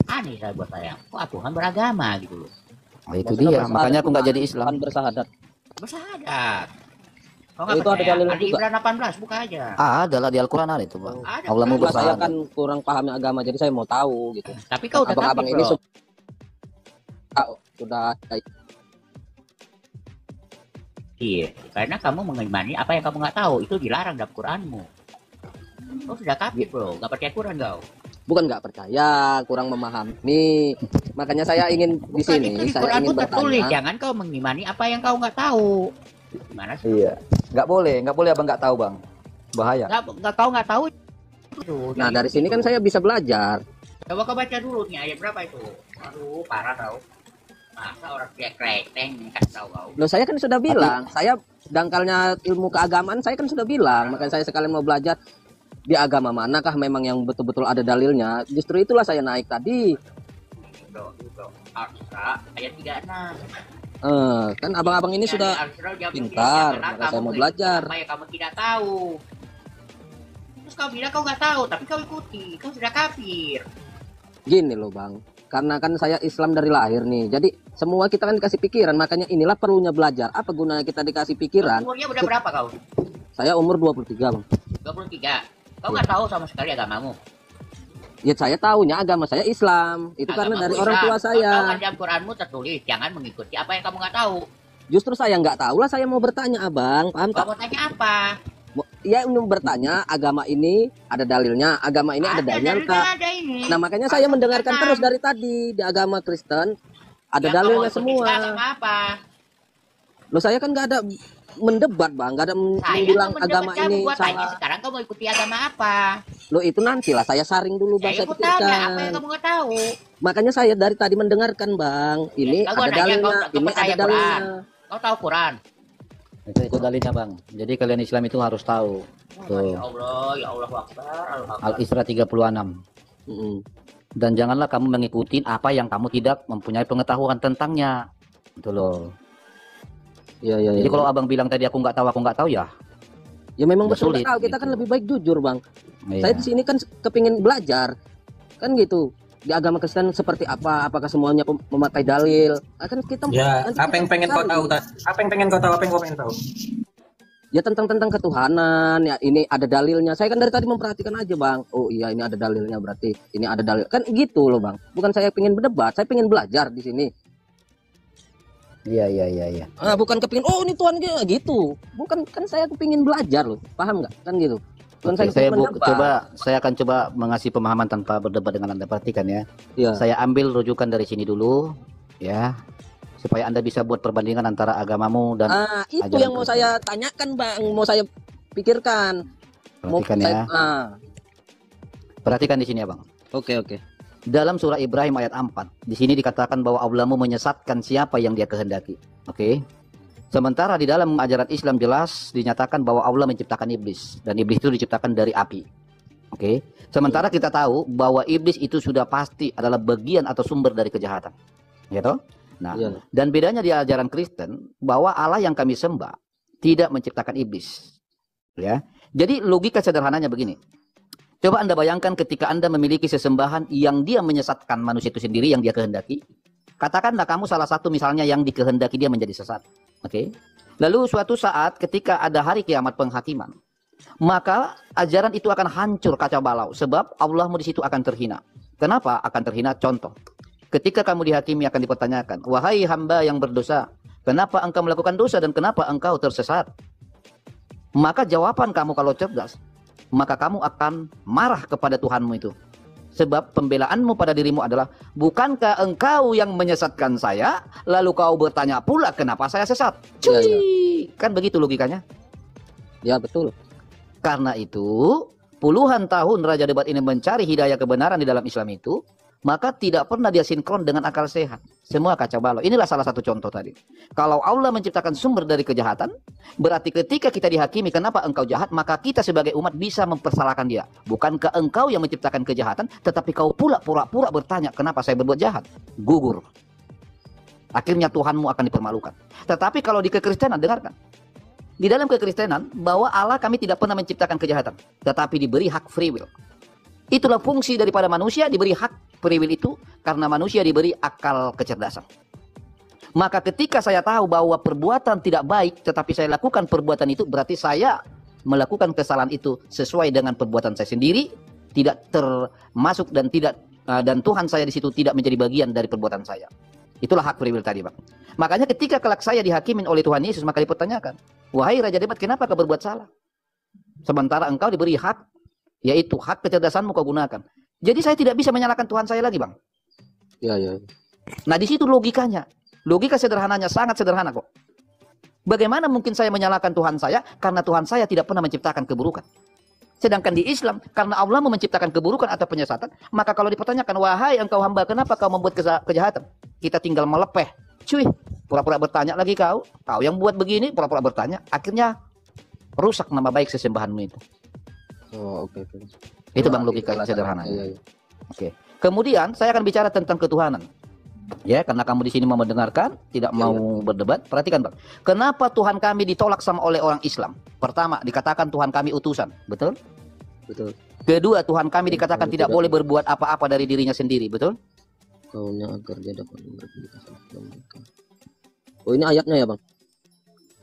Aneh saya buat saya, kok Tuhan beragama gitu loh. Oh, itu dia, makanya aku nggak jadi Islam. Tuhan bersahadat. Bersahadat. Kalau Oh, nggak itu ada percaya, dalil Ali juga. Imran 18 buka aja. Adalah di Al-Quran ada itu, Bang. Ada, Allah mau Bang. Saya bersahadat. kan kurang paham agama, jadi saya mau tahu gitu. Tapi kau udah Abang-abang kafir, ini bro. sudah Iya, karena kamu mengimani apa yang kamu nggak tahu, itu dilarang dalam Quranmu. Kau sudah kafir bro, nggak percaya Quran kau. bukan nggak percaya, kurang memahami. Makanya saya ingin di Bukan sini, itu di saya Quranmu ingin tertulis, bertanya. jangan kau mengimani apa yang kau nggak tahu. Gimana sih? Iya. Nggak boleh Abang nggak tahu, Bang. Bahaya. Kau nggak tahu. Nah, dari sini kan saya bisa belajar. Coba kau baca dulu nih ayat berapa itu. Aduh, parah kau. Masa orang kayak kreteng kasih tahu kau. Loh, saya kan sudah bilang, saya dangkalnya ilmu keagamaan saya kan sudah bilang, makanya saya sekalian mau belajar di agama manakah memang yang betul-betul ada dalilnya. Justru itulah saya naik tadi. Bro. Al-Isra ayat 36. Kan abang-abang ini Dari sudah Al-Isra jawab pintar, dia, maka saya kamu mau mengikuti belajar. apa yang kamu tidak tahu. Terus kau bilang kau nggak tahu, tapi kau ikuti, kau sudah kafir. Gini loh bang, karena kan saya Islam dari lahir nih, jadi semua kita kan dikasih pikiran, makanya inilah perlunya belajar. Apa gunanya kita dikasih pikiran? Umurnya udah berapa kau? Saya umur 23 bang. 23. Kau nggak tahu sama sekali agamamu. Ya saya tahunya agama saya Islam. Itu karena dari Agamamu orang Islam. tua Kau tahu saya. kan dalam Quranmu tertulis jangan mengikuti apa yang kamu nggak tahu. Justru saya nggak tahu lah, saya mau bertanya abang, paham tak? Kamu tanya apa? Ya mau bertanya agama ini ada dalilnya, agama ini ada dalilnya dalilnya, tak? ada ini. Nah makanya saya Ada mendengarkan Quran. terus dari tadi di agama Kristen ada Yang dalilnya kamu ikuti semua. agama apa? Loh saya kan nggak ada mendebat bang, nggak ada Saya bilang nggak agama mendebat kamu, ini gua tanya salah. sekarang kamu ikuti agama apa? Loh itu nantilah saya saring dulu bang, Saya saya mau tanya apa yang pikirkan. kamu nggak tahu. Makanya saya dari tadi mendengarkan bang, ini Ya, gua ada nanya, dalilnya, kau ini percaya ada dalilnya. Quran? Kau tahu Quran? Itu dalilnya bang. Jadi kalian Islam itu harus tahu. Tuh. Ya Allah, ya Allah Akbar, Allah Akbar. Al-Isra 36. Mm-mm. Dan janganlah kamu mengikuti apa yang kamu tidak mempunyai pengetahuan tentangnya. Itu loh. Iya iya. Jadi iya. kalau abang bilang tadi aku nggak tahu ya. Ya memang Udah betul sulit, tahu, kita kan gitu. lebih baik jujur bang. Iya. Saya di sini kan kepingin belajar, kan gitu. Di agama Kristen seperti apa? Apakah semuanya memakai dalil? Kan kita Ya, nanti apa yang kita pengen kau cari. tahu? Apa yang pengen kau tahu? Apa yang kau pengen tahu? Ya tentang ketuhanan. Ya ini ada dalilnya. Saya kan dari tadi memperhatikan aja bang. Oh iya ini ada dalilnya, berarti ini ada dalil. Kan gitu loh bang. Bukan saya pengen berdebat, saya pengen belajar di sini. Iya. Bukan kepingin. Oh ini Tuhan gitu. Bukan, kan saya kepingin belajar loh. Paham nggak? Kan gitu. Bukan Oke, saya kepingin mendebat. saya akan coba mengasih pemahaman tanpa berdebat dengan Anda. Perhatikan ya. Iya. Saya ambil rujukan dari sini dulu ya. Supaya Anda bisa buat perbandingan antara agamamu dan Itu ajaran yang mau Kristen. saya tanyakan bang, mau saya pikirkan. Perhatikan ya. Perhatikan di sini ya bang. Oke oke. Dalam surah Ibrahim ayat 4, di sini dikatakan bahwa Allahmu menyesatkan siapa yang dia kehendaki. Oke. Sementara di dalam ajaran Islam jelas dinyatakan bahwa Allah menciptakan iblis dan iblis itu diciptakan dari api. Oke. Sementara kita tahu bahwa iblis itu sudah pasti adalah bagian atau sumber dari kejahatan. Gitu? Nah, Iya. dan bedanya di ajaran Kristen bahwa Allah yang kami sembah tidak menciptakan iblis. Ya. Jadi logika sederhananya begini. Coba Anda bayangkan ketika Anda memiliki sesembahan yang dia menyesatkan manusia itu sendiri yang dia kehendaki. Katakanlah kamu salah satu misalnya yang dikehendaki dia menjadi sesat. Oke. Lalu suatu saat ketika ada hari kiamat penghakiman, maka ajaran itu akan hancur kacau balau sebab Allahmu di situ akan terhina. Kenapa akan terhina? Contoh. Ketika kamu dihakimi akan dipertanyakan, wahai hamba yang berdosa, kenapa engkau melakukan dosa dan kenapa engkau tersesat? Maka jawaban kamu kalau cerdas, maka kamu akan marah kepada Tuhanmu itu. Sebab pembelaanmu pada dirimu adalah, bukankah engkau yang menyesatkan saya, lalu kau bertanya pula kenapa saya sesat? Cuy, Iya, kan begitu logikanya. Ya betul. Karena itu, puluhan tahun Raja Debat ini mencari hidayah kebenaran di dalam Islam itu, maka tidak pernah dia sinkron dengan akal sehat. Semua kacau balau. Inilah salah satu contoh tadi. Kalau Allah menciptakan sumber dari kejahatan, berarti ketika kita dihakimi kenapa engkau jahat, maka kita sebagai umat bisa mempersalahkan dia. Bukankah engkau yang menciptakan kejahatan, tetapi kau pula pura-pura bertanya kenapa saya berbuat jahat? Gugur. Akhirnya Tuhanmu akan dipermalukan. Tetapi kalau di kekristenan, dengarkan. Di dalam kekristenan, bahwa Allah kami tidak pernah menciptakan kejahatan, tetapi diberi hak free will. Itulah fungsi daripada manusia, diberi hak free will itu karena manusia diberi akal kecerdasan. Maka ketika saya tahu bahwa perbuatan tidak baik tetapi saya lakukan perbuatan itu, berarti saya melakukan kesalahan itu sesuai dengan perbuatan saya sendiri, tidak termasuk dan dan Tuhan saya di situ tidak menjadi bagian dari perbuatan saya. Itulah hak free will tadi, Bang. Makanya ketika kelak saya dihakimin oleh Tuhan Yesus, maka dipertanyakan, wahai Raja Debat, kenapa kau berbuat salah? Sementara engkau diberi hak, yaitu hak kecerdasanmu kau gunakan. Jadi saya tidak bisa menyalahkan Tuhan saya lagi, Bang. Ya. Nah di situ logikanya. Logika sederhananya sangat sederhana kok. Bagaimana mungkin saya menyalahkan Tuhan saya karena Tuhan saya tidak pernah menciptakan keburukan. Sedangkan di Islam, karena Allah mau menciptakan keburukan atau penyesatan, maka kalau dipertanyakan, wahai engkau hamba, kenapa kau membuat kejahatan? Kita tinggal melepeh. Cuy, pura-pura bertanya lagi kau. Kau yang buat begini, pura-pura bertanya. Akhirnya rusak nama baik sesembahanmu itu. Oh, oke. Itu Bang logika sederhana. Iya. Oke. Kemudian saya akan bicara tentang ketuhanan. Ya, karena kamu di sini mau mendengarkan, tidak mau berdebat. Perhatikan, Bang. Kenapa Tuhan kami ditolak sama oleh orang Islam? Pertama, dikatakan Tuhan kami utusan, betul? Betul. Kedua, Tuhan kami dikatakan tidak Tidak. boleh berbuat apa-apa dari dirinya sendiri, betul? Kaunya agar dia dapat memberi kasih mereka. Oh, ini ayatnya ya, Bang?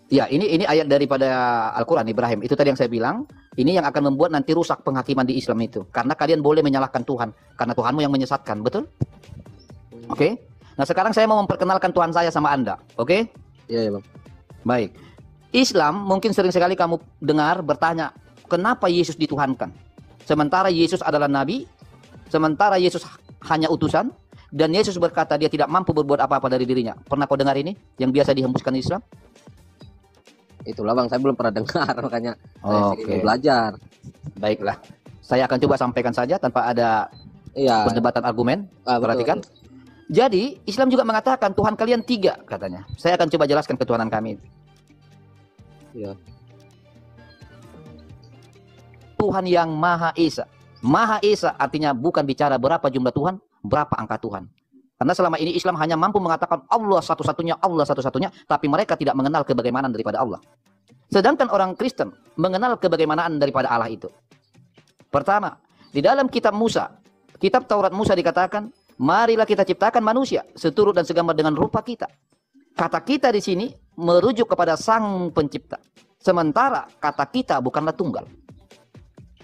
Ya, ini ayat daripada Al-Quran Ibrahim. Itu tadi yang saya bilang, Ini yang akan membuat nanti rusak penghakiman di Islam itu. Karena kalian boleh menyalahkan Tuhan. Karena Tuhanmu yang menyesatkan. Betul? Oke. Nah sekarang saya mau memperkenalkan Tuhan saya sama Anda. Oke? Iya, ya, Bang. Baik. Islam mungkin sering sekali kamu dengar bertanya, kenapa Yesus dituhankan? Sementara Yesus adalah Nabi, sementara Yesus hanya utusan, dan Yesus berkata dia tidak mampu berbuat apa-apa dari dirinya. Pernah kau dengar ini? Yang biasa dihembuskan Islam? Itulah Bang, saya belum pernah dengar, makanya saya ingin belajar. Baiklah. Saya akan coba sampaikan saja tanpa ada perdebatan argumen. Perhatikan. Betul. Jadi, Islam juga mengatakan Tuhan kalian 3 katanya. Saya akan coba jelaskan ketuhanan kami. Iya. Tuhan yang Maha Esa. Maha Esa artinya bukan bicara berapa jumlah Tuhan, berapa angka Tuhan. Karena selama ini Islam hanya mampu mengatakan Allah satu-satunya, tapi mereka tidak mengenal kebagaimanaan daripada Allah. Sedangkan orang Kristen mengenal kebagaimanaan daripada Allah itu. Pertama, di dalam kitab Musa, kitab Taurat Musa dikatakan, marilah kita ciptakan manusia seturut dan segambar dengan rupa kita. Kata kita di sini merujuk kepada Sang Pencipta. Sementara kata kita bukanlah tunggal.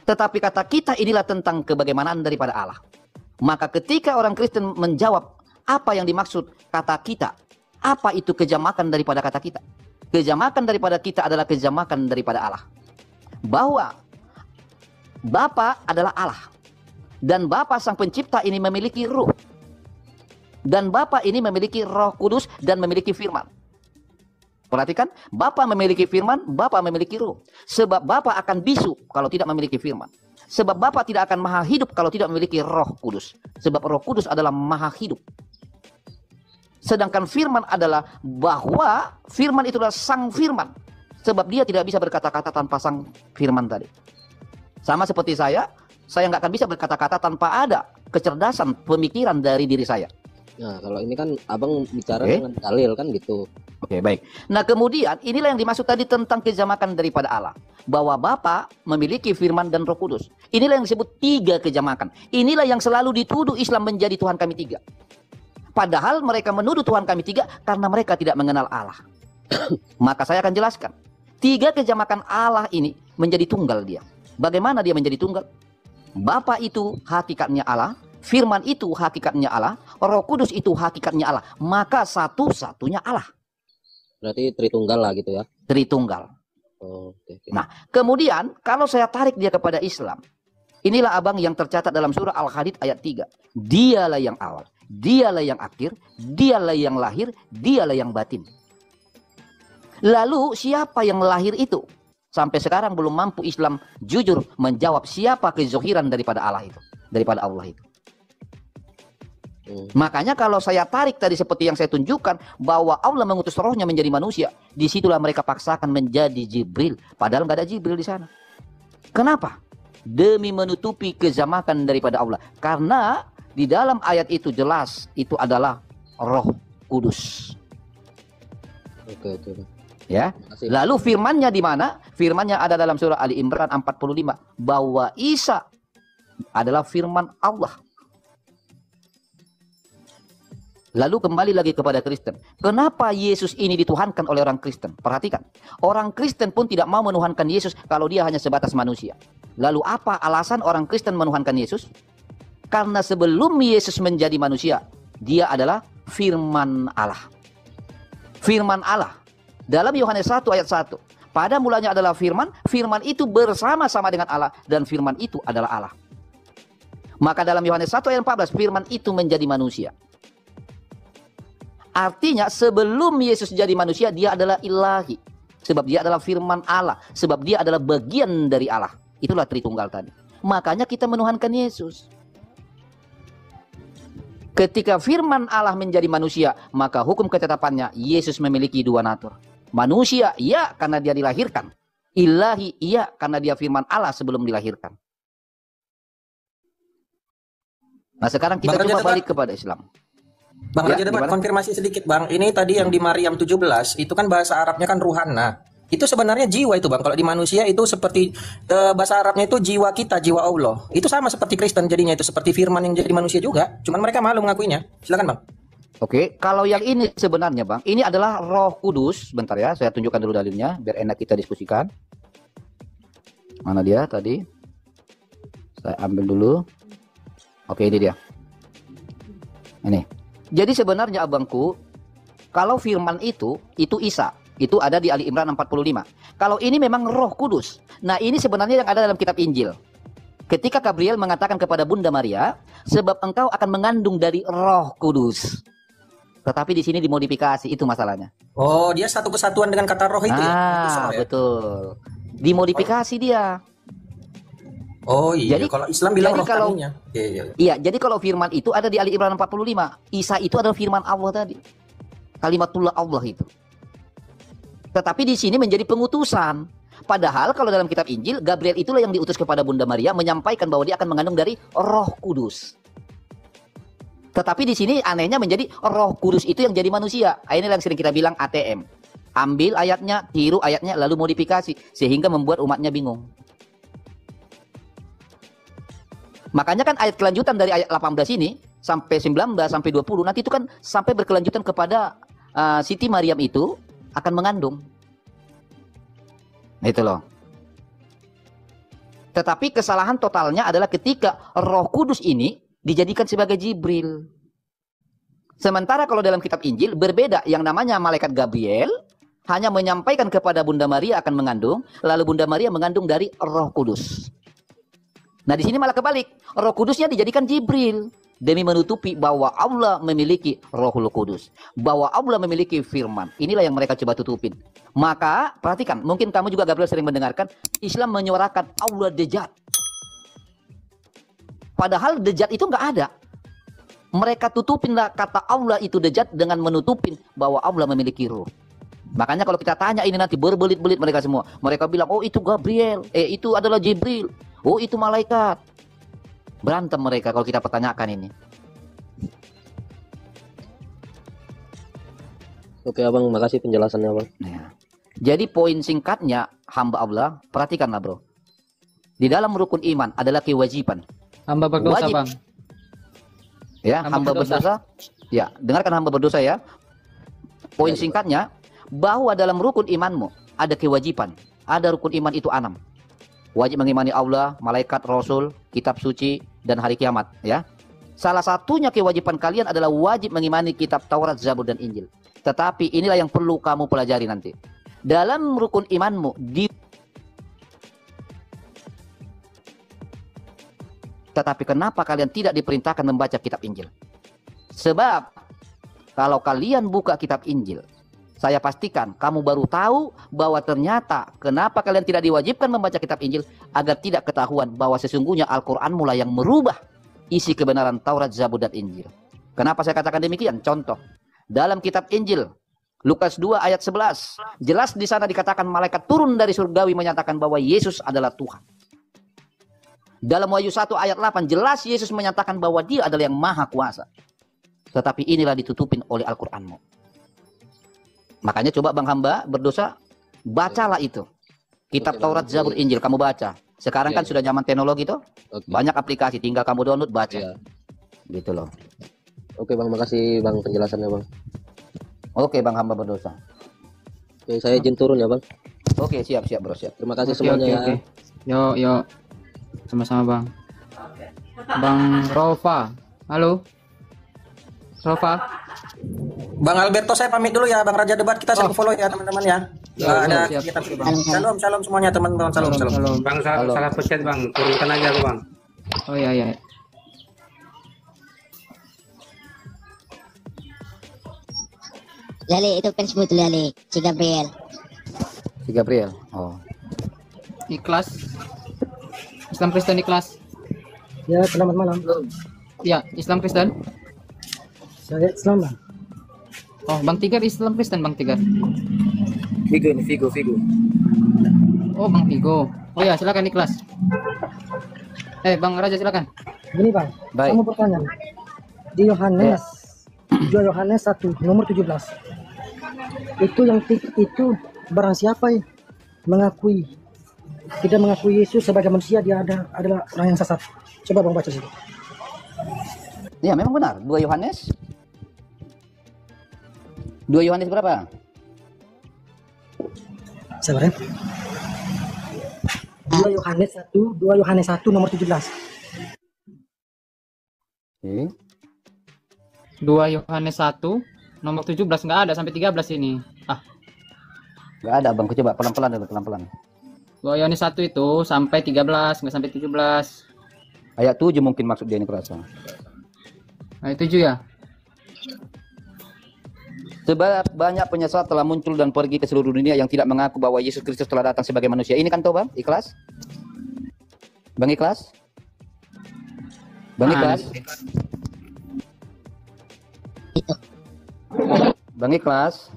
Tetapi kata kita inilah tentang kebagaimanaan daripada Allah. Maka ketika orang Kristen menjawab apa yang dimaksud kata kita, apa itu kejamakan daripada kata kita? Kejamakan daripada kita adalah kejamakan daripada Allah. Bahwa Bapa adalah Allah. Dan Bapa Sang Pencipta ini memiliki ruh. Dan Bapa ini memiliki Roh Kudus dan memiliki firman. Perhatikan, Bapa memiliki firman, Bapa memiliki ruh. Sebab Bapa akan bisu kalau tidak memiliki firman. Sebab Bapa tidak akan maha hidup kalau tidak memiliki Roh Kudus. Sebab Roh Kudus adalah maha hidup. Sedangkan firman adalah bahwa firman itulah Sang Firman. Sebab dia tidak bisa berkata-kata tanpa Sang Firman tadi. Sama seperti saya nggak akan bisa berkata-kata tanpa ada kecerdasan pemikiran dari diri saya. Nah, kalau ini kan abang bicara dengan dalil kan gitu. Oke, baik. Nah, kemudian inilah yang dimaksud tadi tentang kejamakan daripada Allah. Bahwa Bapa memiliki firman dan Roh Kudus. Inilah yang disebut 3 kejamakan. Inilah yang selalu dituduh Islam menjadi Tuhan kami 3. Padahal mereka menuduh Tuhan kami 3 karena mereka tidak mengenal Allah. Maka saya akan jelaskan. 3 kejamakan Allah ini menjadi tunggal dia. Bagaimana dia menjadi tunggal? Bapa itu hakikatnya Allah, firman itu hakikatnya Allah, Roh Kudus itu hakikatnya Allah. Maka satu-satunya Allah. Berarti Tritunggal lah gitu ya. Tritunggal. Oh, okay. Nah, kemudian kalau saya tarik dia kepada Islam, inilah abang yang tercatat dalam surah Al-Hadid ayat 3. Dialah yang awal, dialah yang akhir, dialah yang lahir, dialah yang batin. Lalu siapa yang lahir itu? Sampai sekarang belum mampu Islam jujur menjawab siapa kezohiran daripada Allah itu, daripada Allah itu. Makanya kalau saya tarik tadi seperti yang saya tunjukkan bahwa Allah mengutus rohnya menjadi manusia, disitulah mereka paksakan menjadi Jibril, padahal nggak ada Jibril di sana. Kenapa? Demi menutupi kezamakan daripada Allah. Karena di dalam ayat itu jelas itu adalah Roh Kudus. Oke. Ya. Lalu firmannya di mana? Firmannya ada dalam surah Ali Imran 45 bahwa Isa adalah firman Allah. Lalu kembali lagi kepada Kristen. Kenapa Yesus ini dituhankan oleh orang Kristen? Perhatikan. Orang Kristen pun tidak mau menuhankan Yesus kalau dia hanya sebatas manusia. Lalu apa alasan orang Kristen menuhankan Yesus? Karena sebelum Yesus menjadi manusia, dia adalah firman Allah. Firman Allah. Dalam Yohanes 1 ayat 1. Pada mulanya adalah firman, firman itu bersama-sama dengan Allah, dan firman itu adalah Allah. Maka dalam Yohanes 1 ayat 14, firman itu menjadi manusia. Artinya sebelum Yesus jadi manusia, dia adalah ilahi. Sebab dia adalah firman Allah. Sebab dia adalah bagian dari Allah. Itulah Tritunggal tadi. Makanya kita menuhankan Yesus. Ketika firman Allah menjadi manusia, maka hukum ketetapannya Yesus memiliki 2 natur. Manusia, iya karena dia dilahirkan. Ilahi, iya karena dia firman Allah sebelum dilahirkan. Nah sekarang kita coba balik kepada Islam. Bang Raja dapat konfirmasi sedikit Bang. Ini tadi yang di Maryam 17, itu kan bahasa Arabnya kan ruhana. Itu sebenarnya jiwa itu Bang. Kalau di manusia itu seperti bahasa Arabnya itu jiwa kita, jiwa Allah. Itu sama seperti Kristen jadinya, itu seperti firman yang jadi manusia juga. Cuman mereka malu mengakuinya. Silakan Bang. Oke, kalau yang ini sebenarnya Bang, ini adalah Roh Kudus. Bentar ya, saya tunjukkan dulu dalilnya biar enak kita diskusikan. Mana dia tadi? Saya ambil dulu. Oke, ini dia. Ini. Jadi sebenarnya abangku, kalau firman itu Isa. Itu ada di Ali Imran 45. Kalau ini memang Roh Kudus. Nah, ini sebenarnya yang ada dalam kitab Injil. Ketika Gabriel mengatakan kepada Bunda Maria, sebab engkau akan mengandung dari Roh Kudus. Tetapi di sini dimodifikasi, itu masalahnya. Oh, dia satu kesatuan dengan kata roh itu ya? Betul. Dimodifikasi dia. Oh iya, Jadi, kalau Islam bilang roh kalau, tadinya. Iya, jadi kalau firman itu ada di Ali Imran 45. Isa itu adalah firman Allah tadi. Kalimatullah Allah itu. Tetapi di sini menjadi pengutusan. Padahal kalau dalam kitab Injil, Gabriel itulah yang diutus kepada Bunda Maria menyampaikan bahwa dia akan mengandung dari Roh Kudus. Tetapi di sini anehnya menjadi Roh Kudus itu yang jadi manusia. Ini yang sering kita bilang ATM. Ambil ayatnya, tiru ayatnya, lalu modifikasi sehingga membuat umatnya bingung. Makanya kan ayat kelanjutan dari ayat 18 ini sampai 19 sampai 20 nanti itu kan sampai berkelanjutan kepada Siti Maryam itu akan mengandung. Itu loh. Tetapi kesalahan totalnya adalah ketika Roh Kudus ini dijadikan sebagai Jibril. Sementara kalau dalam kitab Injil berbeda, yang namanya malaikat Gabriel hanya menyampaikan kepada Bunda Maria akan mengandung, lalu Bunda Maria mengandung dari Roh Kudus. Nah, di sini malah kebalik. Roh Kudusnya dijadikan Jibril demi menutupi bahwa Allah memiliki Rohul Kudus, bahwa Allah memiliki firman. Inilah yang mereka coba tutupin. Maka perhatikan, mungkin kamu juga Gabriel sering mendengarkan Islam menyuarakan Allah Dejjal. Padahal Dejjal itu nggak ada. Mereka tutupinlah kata Allah itu Dejjal dengan menutupin bahwa Allah memiliki roh. Makanya kalau kita tanya ini nanti berbelit-belit mereka semua. Mereka bilang, oh itu Gabriel, itu adalah Jibril, oh itu malaikat. Berantem mereka kalau kita pertanyakan ini. Oke abang, makasih penjelasannya bang. Nah, jadi poin singkatnya hamba Allah, perhatikanlah bro. Di dalam rukun iman adalah kewajiban. Hamba berdosa Wajib. bang. Ya, hamba berdosa. Ya, dengarkan hamba berdosa ya. Poin singkatnya, bahwa dalam rukun imanmu ada kewajiban. Ada rukun iman itu 6. Wajib mengimani Allah, malaikat, rasul, kitab suci, dan hari kiamat. Ya, salah satunya kewajiban kalian adalah wajib mengimani kitab Taurat, Zabur, dan Injil. Tetapi inilah yang perlu kamu pelajari nanti. Dalam rukun imanmu tetapi kenapa kalian tidak diperintahkan membaca kitab Injil? Sebab kalau kalian buka kitab Injil, saya pastikan kamu baru tahu bahwa ternyata kenapa kalian tidak diwajibkan membaca kitab Injil, agar tidak ketahuan bahwa sesungguhnya Al-Quran mulai yang merubah isi kebenaran Taurat, Zabur, dan Injil. Kenapa saya katakan demikian? Contoh, dalam kitab Injil, Lukas 2 ayat 11, jelas di sana dikatakan malaikat turun dari surgawi menyatakan bahwa Yesus adalah Tuhan. Dalam Wahyu 1 ayat 8, jelas Yesus menyatakan bahwa dia adalah yang maha kuasa. Tetapi inilah ditutupin oleh Al-Quranmu. Makanya coba bang hamba berdosa, bacalah itu. Kitab Taurat, Zabur, Injil, kamu baca. Sekarang kan sudah zaman teknologi tuh. Banyak aplikasi, tinggal kamu download, baca. Gitu loh. Oke bang, makasih bang penjelasannya bang. Oke bang hamba berdosa. Oke, saya izin turun ya bang. Oke, siap bro, siap. Terima kasih semuanya ya. Yuk. Sama-sama bang. Bang Rofa. Halo. Rofa. Bang Alberto saya pamit dulu ya, Bang Raja Debat kita sering follow ya teman-teman ya. Ada siap. kegiatan. Shalom semuanya teman-teman. Shalom. Bang salah pencet bang, turunkan aja aku bang. Oh iya. Lali itu Facebook tuh Lali, si Gabriel. Si Gabriel. Oh. Ikhlas. Islam Kristen ikhlas. Ya, selamat malam. Ya, Islam Kristen. Saya Islam bang. Oh, Bang Tigar Islam Kristen, Bang Tigar. Vigo. Oh, Bang Vigo. Oh ya, silakan ikhlas. Bang Raja silakan. Gini bang, saya mau bertanya. Di Yohanes 1 nomor 17. Itu barang siapa ya tidak mengakui Yesus sebagai manusia, dia adalah orang yang sesat. Coba bang baca situ. Ya, memang benar. 2 Yohanes berapa? Sabar ya. 2 Yohanes 1 nomor 17. Oke. 2 Yohanes 1 nomor 17 nggak ada sampai 13 ini. Nggak ada bang, coba pelan-pelan dulu, pelan-pelan. 2 Yohanes 1 itu sampai 13, nggak sampai 17. Ayat 7 mungkin maksud dia ini kerasa. Ayat 7 ya? Sebab banyak penyesat telah muncul dan pergi ke seluruh dunia yang tidak mengaku bahwa Yesus Kristus telah datang sebagai manusia. Ini kan toh bang, ikhlas? Bang ikhlas? Bang ikhlas? Bang ikhlas?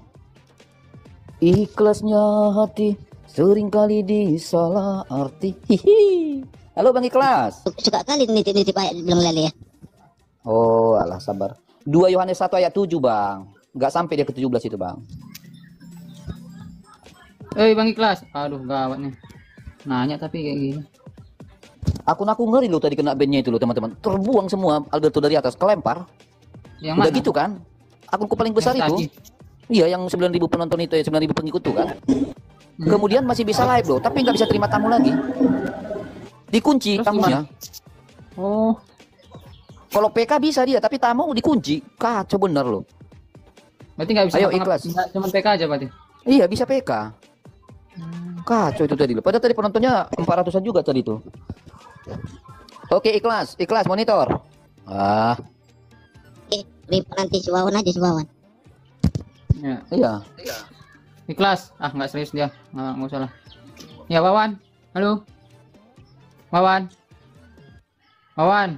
Ikhlasnya hati seringkali disalah arti. Hihi. Halo bang ikhlas? Suka kali nitip-nitip ayat bilang lali ya. Oh alah sabar. 2 Yohanes 1 ayat 7 bang. Nggak sampai dia ke 17 itu bang. Bang ikhlas. Aduh gawat nih. Nanya tapi kayak gini. Akun-akun ngeri lo tadi kena bandnya itu lo teman-teman. Terbuang semua Alberto dari atas, kelempar. Yang udah mana? gitu kan? Akunku paling besar Yang itu. tadi. Iya yang 9.000 penonton itu ya, 9.000 pengikut tuh kan. Kemudian masih bisa live loh, tapi nggak bisa terima tamu lagi. Dikunci Terus tamunya. Oh. Kalau PK bisa dia, tapi tamu dikunci. Kacau bener loh. Berarti nggak bisa. Ayo ikhlas. Cuma PK aja berarti. Iya bisa PK. Kacau itu tadi loh. Padahal tadi penontonnya 400-an juga tadi tuh. Oke ikhlas, ikhlas monitor. Nanti Suwawan aja Suwawan. Ya. Iya. Ikhlas. Nggak serius dia. Nggak usah lah. Ya Wawan. Halo. Wawan. Wawan.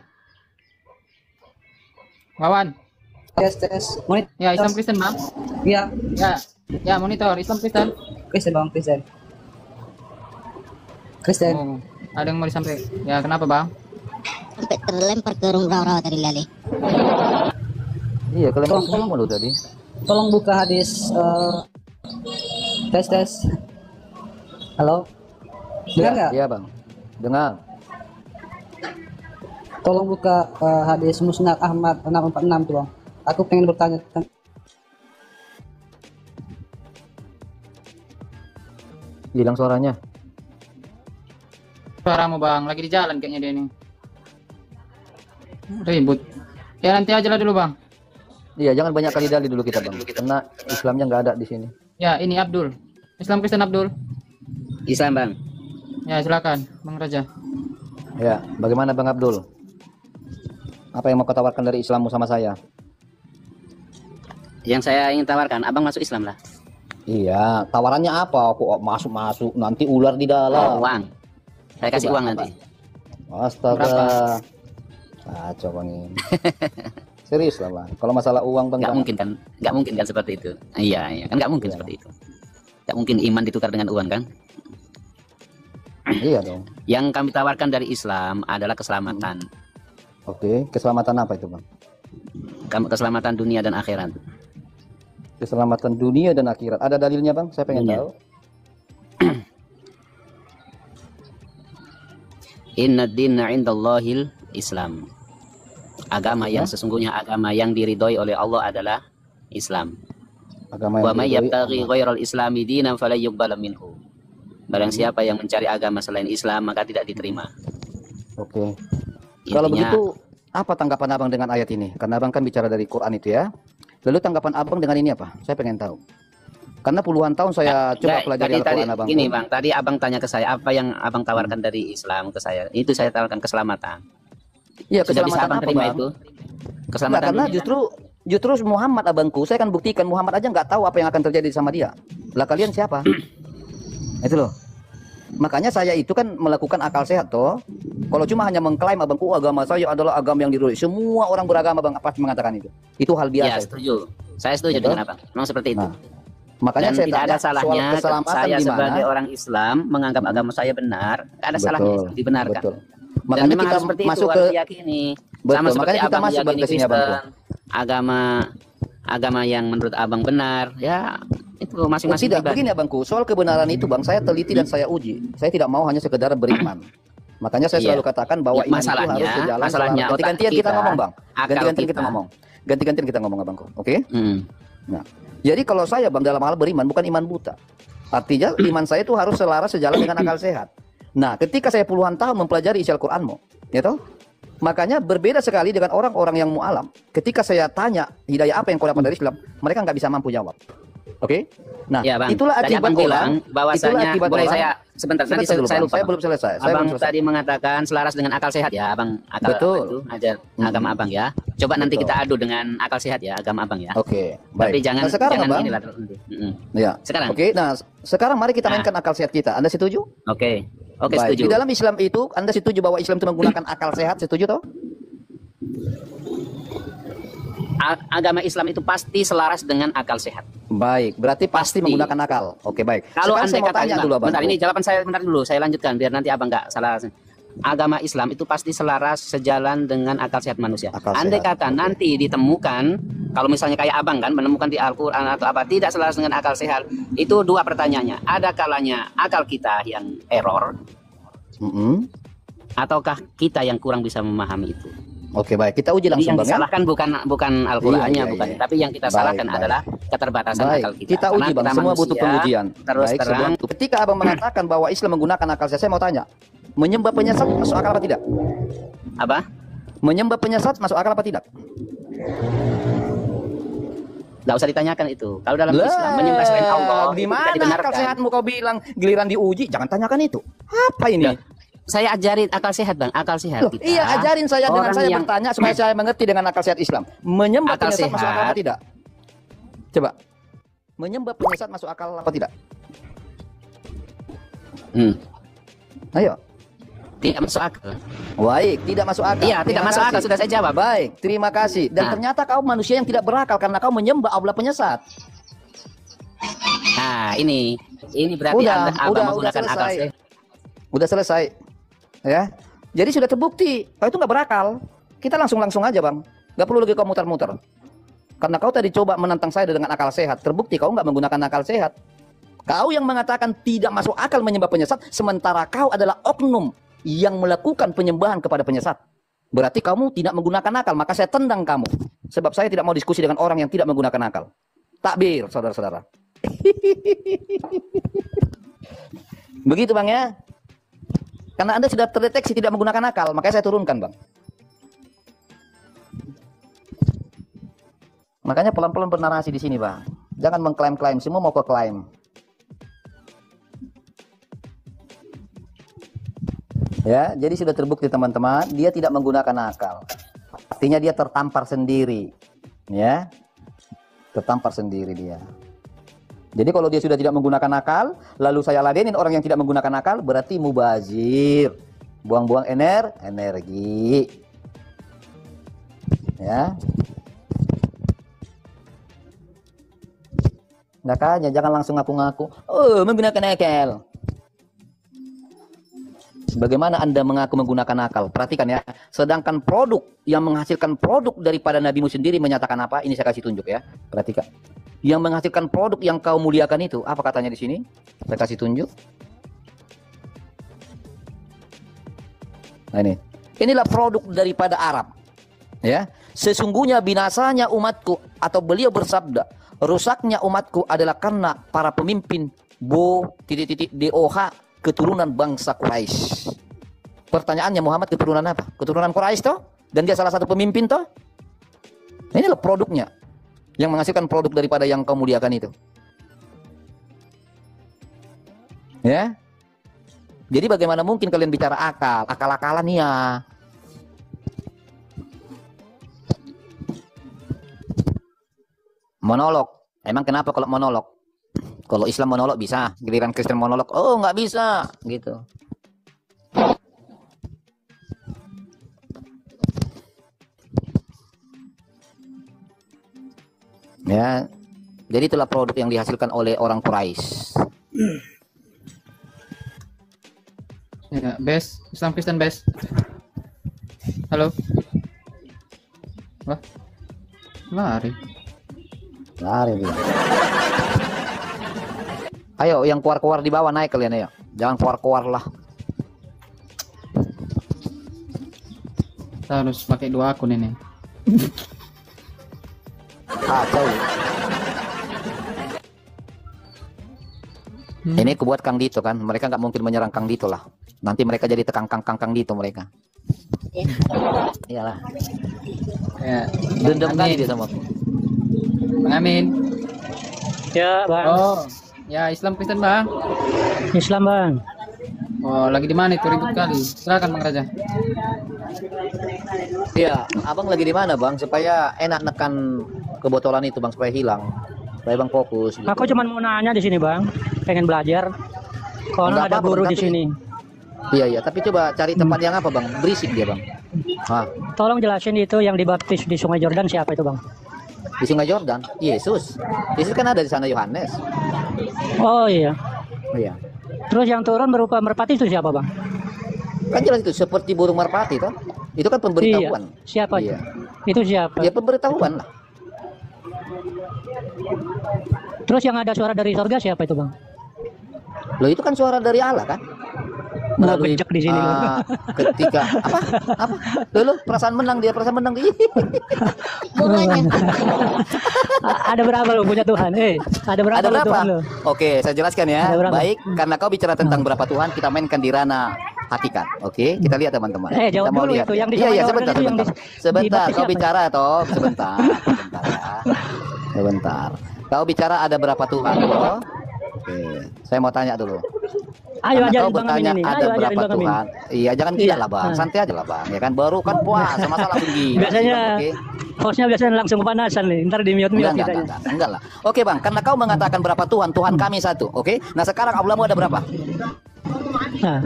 Wawan. Tes. Monitor. Ya Islam Kristen bang. Iya. Ya monitor Islam Kristen. Kristen bang, Kristen. Kristen. Oh, ada yang mau disampaikan. Ya kenapa bang? Sampai terlempar ke rawa-rawa tadi lali. Iya kelempar semua lo tadi. Tolong buka hadis tes. Halo. Dengar nggak? Iya bang. Dengar. Tolong buka hadis Musnad Ahmad 646 tuh bang. Aku pengen bertanya tentang Hilang suaranya. Suaramu bang, lagi di jalan kayaknya dia ini. Ribut. Ya nanti aja lah dulu bang. Iya jangan banyak kali dalih dulu kita bang. Karena Islamnya nggak ada di sini. Ya ini Abdul. Islam Kristen Abdul. Islam bang. Ya silakan Bang Raja. Ya bagaimana bang Abdul? Apa yang mau kau tawarkan dari Islammu sama saya? Yang saya ingin tawarkan, abang masuk Islam lah. Iya, tawarannya apa? Kok masuk nanti ular di dalam. Uang. Saya kasih uang nanti. Astaga. Kacau bang ini. Serius lah bang. Kalau masalah uang bang. Nggak mungkin kan seperti itu. Iya kan nggak mungkin seperti itu. Nggak mungkin iman ditukar dengan uang kan? Iya dong. Yang kami tawarkan dari Islam adalah keselamatan. Oke, keselamatan apa itu bang? Keselamatan dunia dan akhirat. Keselamatan dunia dan akhirat. Ada dalilnya bang? Saya pengen tahu. Inna dinna indallahil Islam. Agama yang sesungguhnya agama yang diridhoi oleh Allah adalah Islam. Agama Wa may yabtaghi ghairal islami dinan fala yuqbal minhu. Barang siapa yang mencari agama selain Islam maka tidak diterima. Oke. Kalau begitu apa tanggapan abang dengan ayat ini? Karena abang kan bicara dari Quran itu ya. Lalu tanggapan abang dengan ini apa? Saya pengen tahu. Karena puluhan tahun saya coba pelajari Al-Quran abang. Gini bang, tadi abang tanya ke saya apa yang abang tawarkan dari Islam ke saya. Itu saya tawarkan keselamatan. Iya keselamatan. Bisa abang terima bang? itu? Keselamatan. Karena justru Muhammad abangku, saya akan buktikan Muhammad aja nggak tahu apa yang akan terjadi sama dia. Lah kalian siapa? Itu loh. Makanya saya itu kan melakukan akal sehat toh. Kalau cuma hanya mengklaim abangku agama saya adalah agama yang diridhoi. Semua orang beragama bang pasti mengatakan itu. Itu hal biasa. Ya setuju. Saya setuju dengan abang. Memang seperti itu. Makanya dan saya tidak ada salahnya saya sebagai orang Islam menganggap agama saya benar. Tidak ada salahnya dibenarkan. Betul. Makanya dan kita seperti masuk itu ke yakini. Betul. Sama seperti kita abang masuk yakini ke sini abang. Agama yang menurut abang benar, ya itu masing-masing. Tidak, begini abangku, soal kebenaran itu bang, saya teliti dan saya uji. Saya tidak mau hanya sekedar beriman. Makanya saya selalu katakan bahwa iman itu harus sejalan. Ganti-gantian kita ngomong bang. Ganti-gantian kita ngomong abangku. Oke? Nah, jadi kalau saya bang dalam hal beriman bukan iman buta. Artinya iman saya itu harus selaras sejalan dengan akal sehat. Nah, ketika saya puluhan tahun mempelajari isi Al-Qur'anmu, ya toh? Makanya berbeda sekali dengan orang-orang yang mu'alam. Ketika saya tanya hidayah apa yang kau dapat dari Islam, mereka nggak bisa mampu jawab. Oke? Nah, ya, Bang. itulah tadi akibat Abang bilang bahwasanya boleh saya sebentar tadi saya lupa. Saya belum selesai. Abang tadi mengatakan selaras dengan akal sehat ya, Abang. Akal Betul. itu ajar agama Abang ya. Coba nanti kita adu dengan akal sehat ya, agama Abang ya. Oke, Tapi baik. jangan Nah, sekarang, jangan Abang, inilah. Ya. Sekarang. Oke, nah sekarang mari kita mainkan akal sehat kita. Anda setuju? Oke. Oke, Baik. setuju. Di dalam Islam itu, Anda setuju bahwa Islam itu menggunakan akal sehat? Setuju toh? Agama Islam itu pasti selaras dengan akal sehat. Baik, berarti pasti menggunakan akal. Oke, baik. Kalau Sekarang andai saya mau kata tanya dulu, Abang. bentar ini jawaban saya bentar dulu, saya lanjutkan biar nanti Abang nggak salah. Agama Islam itu pasti selaras sejalan dengan akal sehat manusia. Andai kata nanti ditemukan, kalau misalnya kayak Abang kan menemukan di Al-Quran atau apa tidak selaras dengan akal sehat, itu dua pertanyaannya. Ada kalanya akal kita yang error, ataukah kita yang kurang bisa memahami itu? Oke, baik. Kita uji Jadi langsung, yang Bang, ya. disalahkan bukan Al-Qurannya, Iya, bukan. iya. Tapi yang kita Baik, salahkan baik. adalah keterbatasan Baik, akal kita. kita Karena uji, Bang. kita Semua butuh manusia, pengujian. Terus Baik, terang, ketika Abang mengatakan bahwa Islam menggunakan akal sehat, saya mau tanya, menyembah penyesat masuk akal apa tidak? Apa? Menyembah penyesat masuk akal apa tidak? Nggak usah ditanyakan itu. Kalau dalam Islam menyembah selain Allah, di itu mana tidak akal dibenarkan. sehatmu kau bilang giliran diuji? Jangan tanyakan itu. Apa ini? Saya ajarin akal sehat, Bang. Akal sehat Loh, kita. iya, ajarin saya dengan Orang saya yang- bertanya supaya saya mengerti dengan akal sehat Islam. Menyembah Akal penyesat masuk akal apa sehat. tidak? Coba. Menyembah penyesat masuk akal apa tidak? Ayo. Tidak masuk akal. Baik, tidak masuk akal. Iya, tidak Terima masuk akal, kasih. sudah saya jawab. Baik, terima kasih. Dan Nah. ternyata kau manusia yang tidak berakal karena kau menyembah Allah penyesat. Nah, ini berarti Anda menggunakan akal sehat. Udah selesai. Ya. Jadi sudah terbukti kau itu nggak berakal. Kita langsung aja, Bang. Nggak perlu lagi kau muter-muter. Karena kau tadi coba menantang saya dengan akal sehat. Terbukti kau nggak menggunakan akal sehat. Kau yang mengatakan tidak masuk akal menyembah penyesat, sementara kau adalah oknum yang melakukan penyembahan kepada penyesat. Berarti kamu tidak menggunakan akal, maka saya tendang kamu. Sebab saya tidak mau diskusi dengan orang yang tidak menggunakan akal. Takbir, saudara-saudara. Begitu, Bang, ya. Karena Anda sudah terdeteksi tidak menggunakan akal, makanya saya turunkan, Bang. Makanya pelan-pelan bernarasi di sini, Bang. Jangan mengklaim-klaim, semua mau ke klaim. Ya, jadi sudah terbukti teman-teman, dia tidak menggunakan akal. Artinya dia tertampar sendiri. Ya. Tertampar sendiri dia. Jadi kalau dia sudah tidak menggunakan akal, lalu saya ladenin orang yang tidak menggunakan akal, berarti mubazir. Buang-buang energi. Ya. Makanya jangan langsung ngaku-ngaku, oh menggunakan akal. Bagaimana Anda mengaku menggunakan akal? Perhatikan ya. Sedangkan produk yang menghasilkan produk daripada nabimu sendiri menyatakan apa? Ini saya kasih tunjuk ya. Perhatikan. Yang menghasilkan produk yang kau muliakan itu, apa katanya di sini? Saya kasih tunjuk. Nah ini. Inilah produk daripada Arab. Ya. Sesungguhnya binasanya umatku, atau beliau bersabda, rusaknya umatku adalah karena para pemimpin DOH keturunan bangsa Quraisy. Pertanyaannya, Muhammad keturunan apa? Keturunan Quraisy toh? Dan dia salah satu pemimpin toh? Inilah produknya yang menghasilkan produk daripada yang kau muliakan itu. Ya. Jadi bagaimana mungkin kalian bicara akal? Akal-akalan ya. Monolog. Emang kenapa kalau monolog? Kalau Islam monolog bisa, giliran Kristen monolog, oh nggak bisa, gitu. Ya, jadi itulah produk yang dihasilkan oleh orang Quraisy. Ya, Bes, Islam Kristen Bes. Halo. Wah, lari. Lari dia. Ayo, yang keluar-keluar di bawah naik kalian ayo. Jangan keluar-keluar lah. Kita harus pakai 2 akun ini. Kacau. Ini kubuat Kang Dito kan, mereka nggak mungkin menyerang Kang Dito lah. Nanti mereka jadi tekang Kang Dito mereka. Iyalah. Ya. Dendam kali dia sama aku. Bang Amin. Ya, Bang. Oh, ya Islam Kristen Bang. Islam, Bang. Oh, lagi di mana itu ribut kali. Silakan Bang Raja. Iya, abang lagi di mana bang? Supaya enak nekan kebotolan itu bang, supaya hilang. Supaya bang fokus. Gitu. Aku cuma mau nanya di sini, Bang. Pengen belajar. Kalau Enggak ada apa-apa, guru Bang, di tapi- sini. Iya, tapi coba cari tempat yang apa bang? Berisik dia bang. Hah, Tolong jelasin itu yang dibaptis di Sungai Jordan siapa itu, Bang? di Sungai Jordan, Yesus. Yesus kan ada di sana, Yohanes. Oh iya. Oh iya. Terus yang turun berupa merpati itu siapa, Bang? Kan jelas itu seperti burung merpati toh. Itu kan pemberitahuan. Iya. Siapa? Iya. Itu siapa? Ya pemberitahuan lah. Terus yang ada suara dari surga siapa itu, Bang? Loh itu kan suara dari Allah kan? Melalui Bejek di sini. ketika apa? Loh, perasaan menang dia. Ada berapa lo punya Tuhan? Ada berapa? Ada lo berapa? Tuhan lo? Oke, saya jelaskan ya. Ada berapa? Baik, karena kau bicara tentang berapa Tuhan, kita mainkan di ranah hakikat. Oke, kita lihat teman-teman. Jawab Kita mau dulu lihat. itu yang di Iya, Sungai iya, Jordan sebentar, itu yang sebentar. dibaptis Kau siapa? bicara toh, sebentar ya. Sebentar. Kau bicara ada berapa Tuhan toh? Oke, saya mau tanya dulu. Ayo Karena ajarin kau Bang Amin bertanya ini. ada Ayo ajarin berapa Bang Amin. Tuhan? Iya, jangan gila Iya. lah bang, santai aja lah bang. Ya kan baru kan puasa, masa langsung gila. Biasanya Oke. hostnya biasanya langsung kepanasan nih. Ntar di mute kita. Enggak lah. Oke bang, karena kau mengatakan berapa Tuhan, Tuhan kami satu. Oke, nah sekarang Allahmu ada berapa? Nah,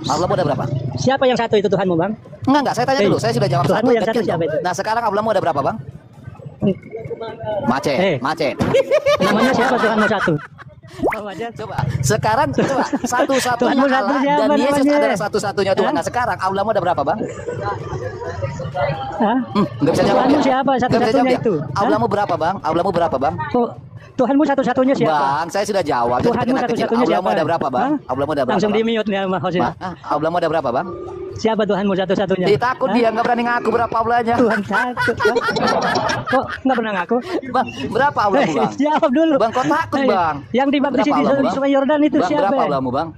Allahmu ada berapa? siapa yang satu itu Tuhanmu, Bang? Enggak, saya tanya dulu. Saya sudah jawab Tuhanmu satu. yang satu kecil siapa dong. itu? Nah sekarang Allahmu ada berapa bang? Macet. Namanya siapa Tuhanmu satu? Coba sekarang coba satu-satunya Tuhanmu satu Allah siapa dan Yesus namanya? adalah satu-satunya Tuhan. Nah sekarang Allahmu ada berapa bang? Hah? Nggak bisa jawab Tuhanmu ya? siapa Nggak bisa satu-satunya jawab ya? itu? Allahmu berapa bang? Allahmu berapa bang? Tuhanmu satu-satunya siapa? Bang, saya sudah jawab. Jadi Tuhanmu kita kecil. satu-satunya siapa? Allahmu ada berapa bang? Hah? Allahmu ada berapa? Langsung di Bang? mute nih sama hostnya. Allahmu ada berapa bang? Siapa Tuhanmu satu-satunya? Takut dia nggak berani ngaku berapa Allahnya. Tuhan satu. Kok nggak pernah ngaku? Bang, berapa Allahmu bang? Jawab dulu. Bang, kok takut bang? Yang dibaptis Berapa di Allahmu, Bang? Sungai Yordan itu Bang, siapa? berapa Allahmu bang?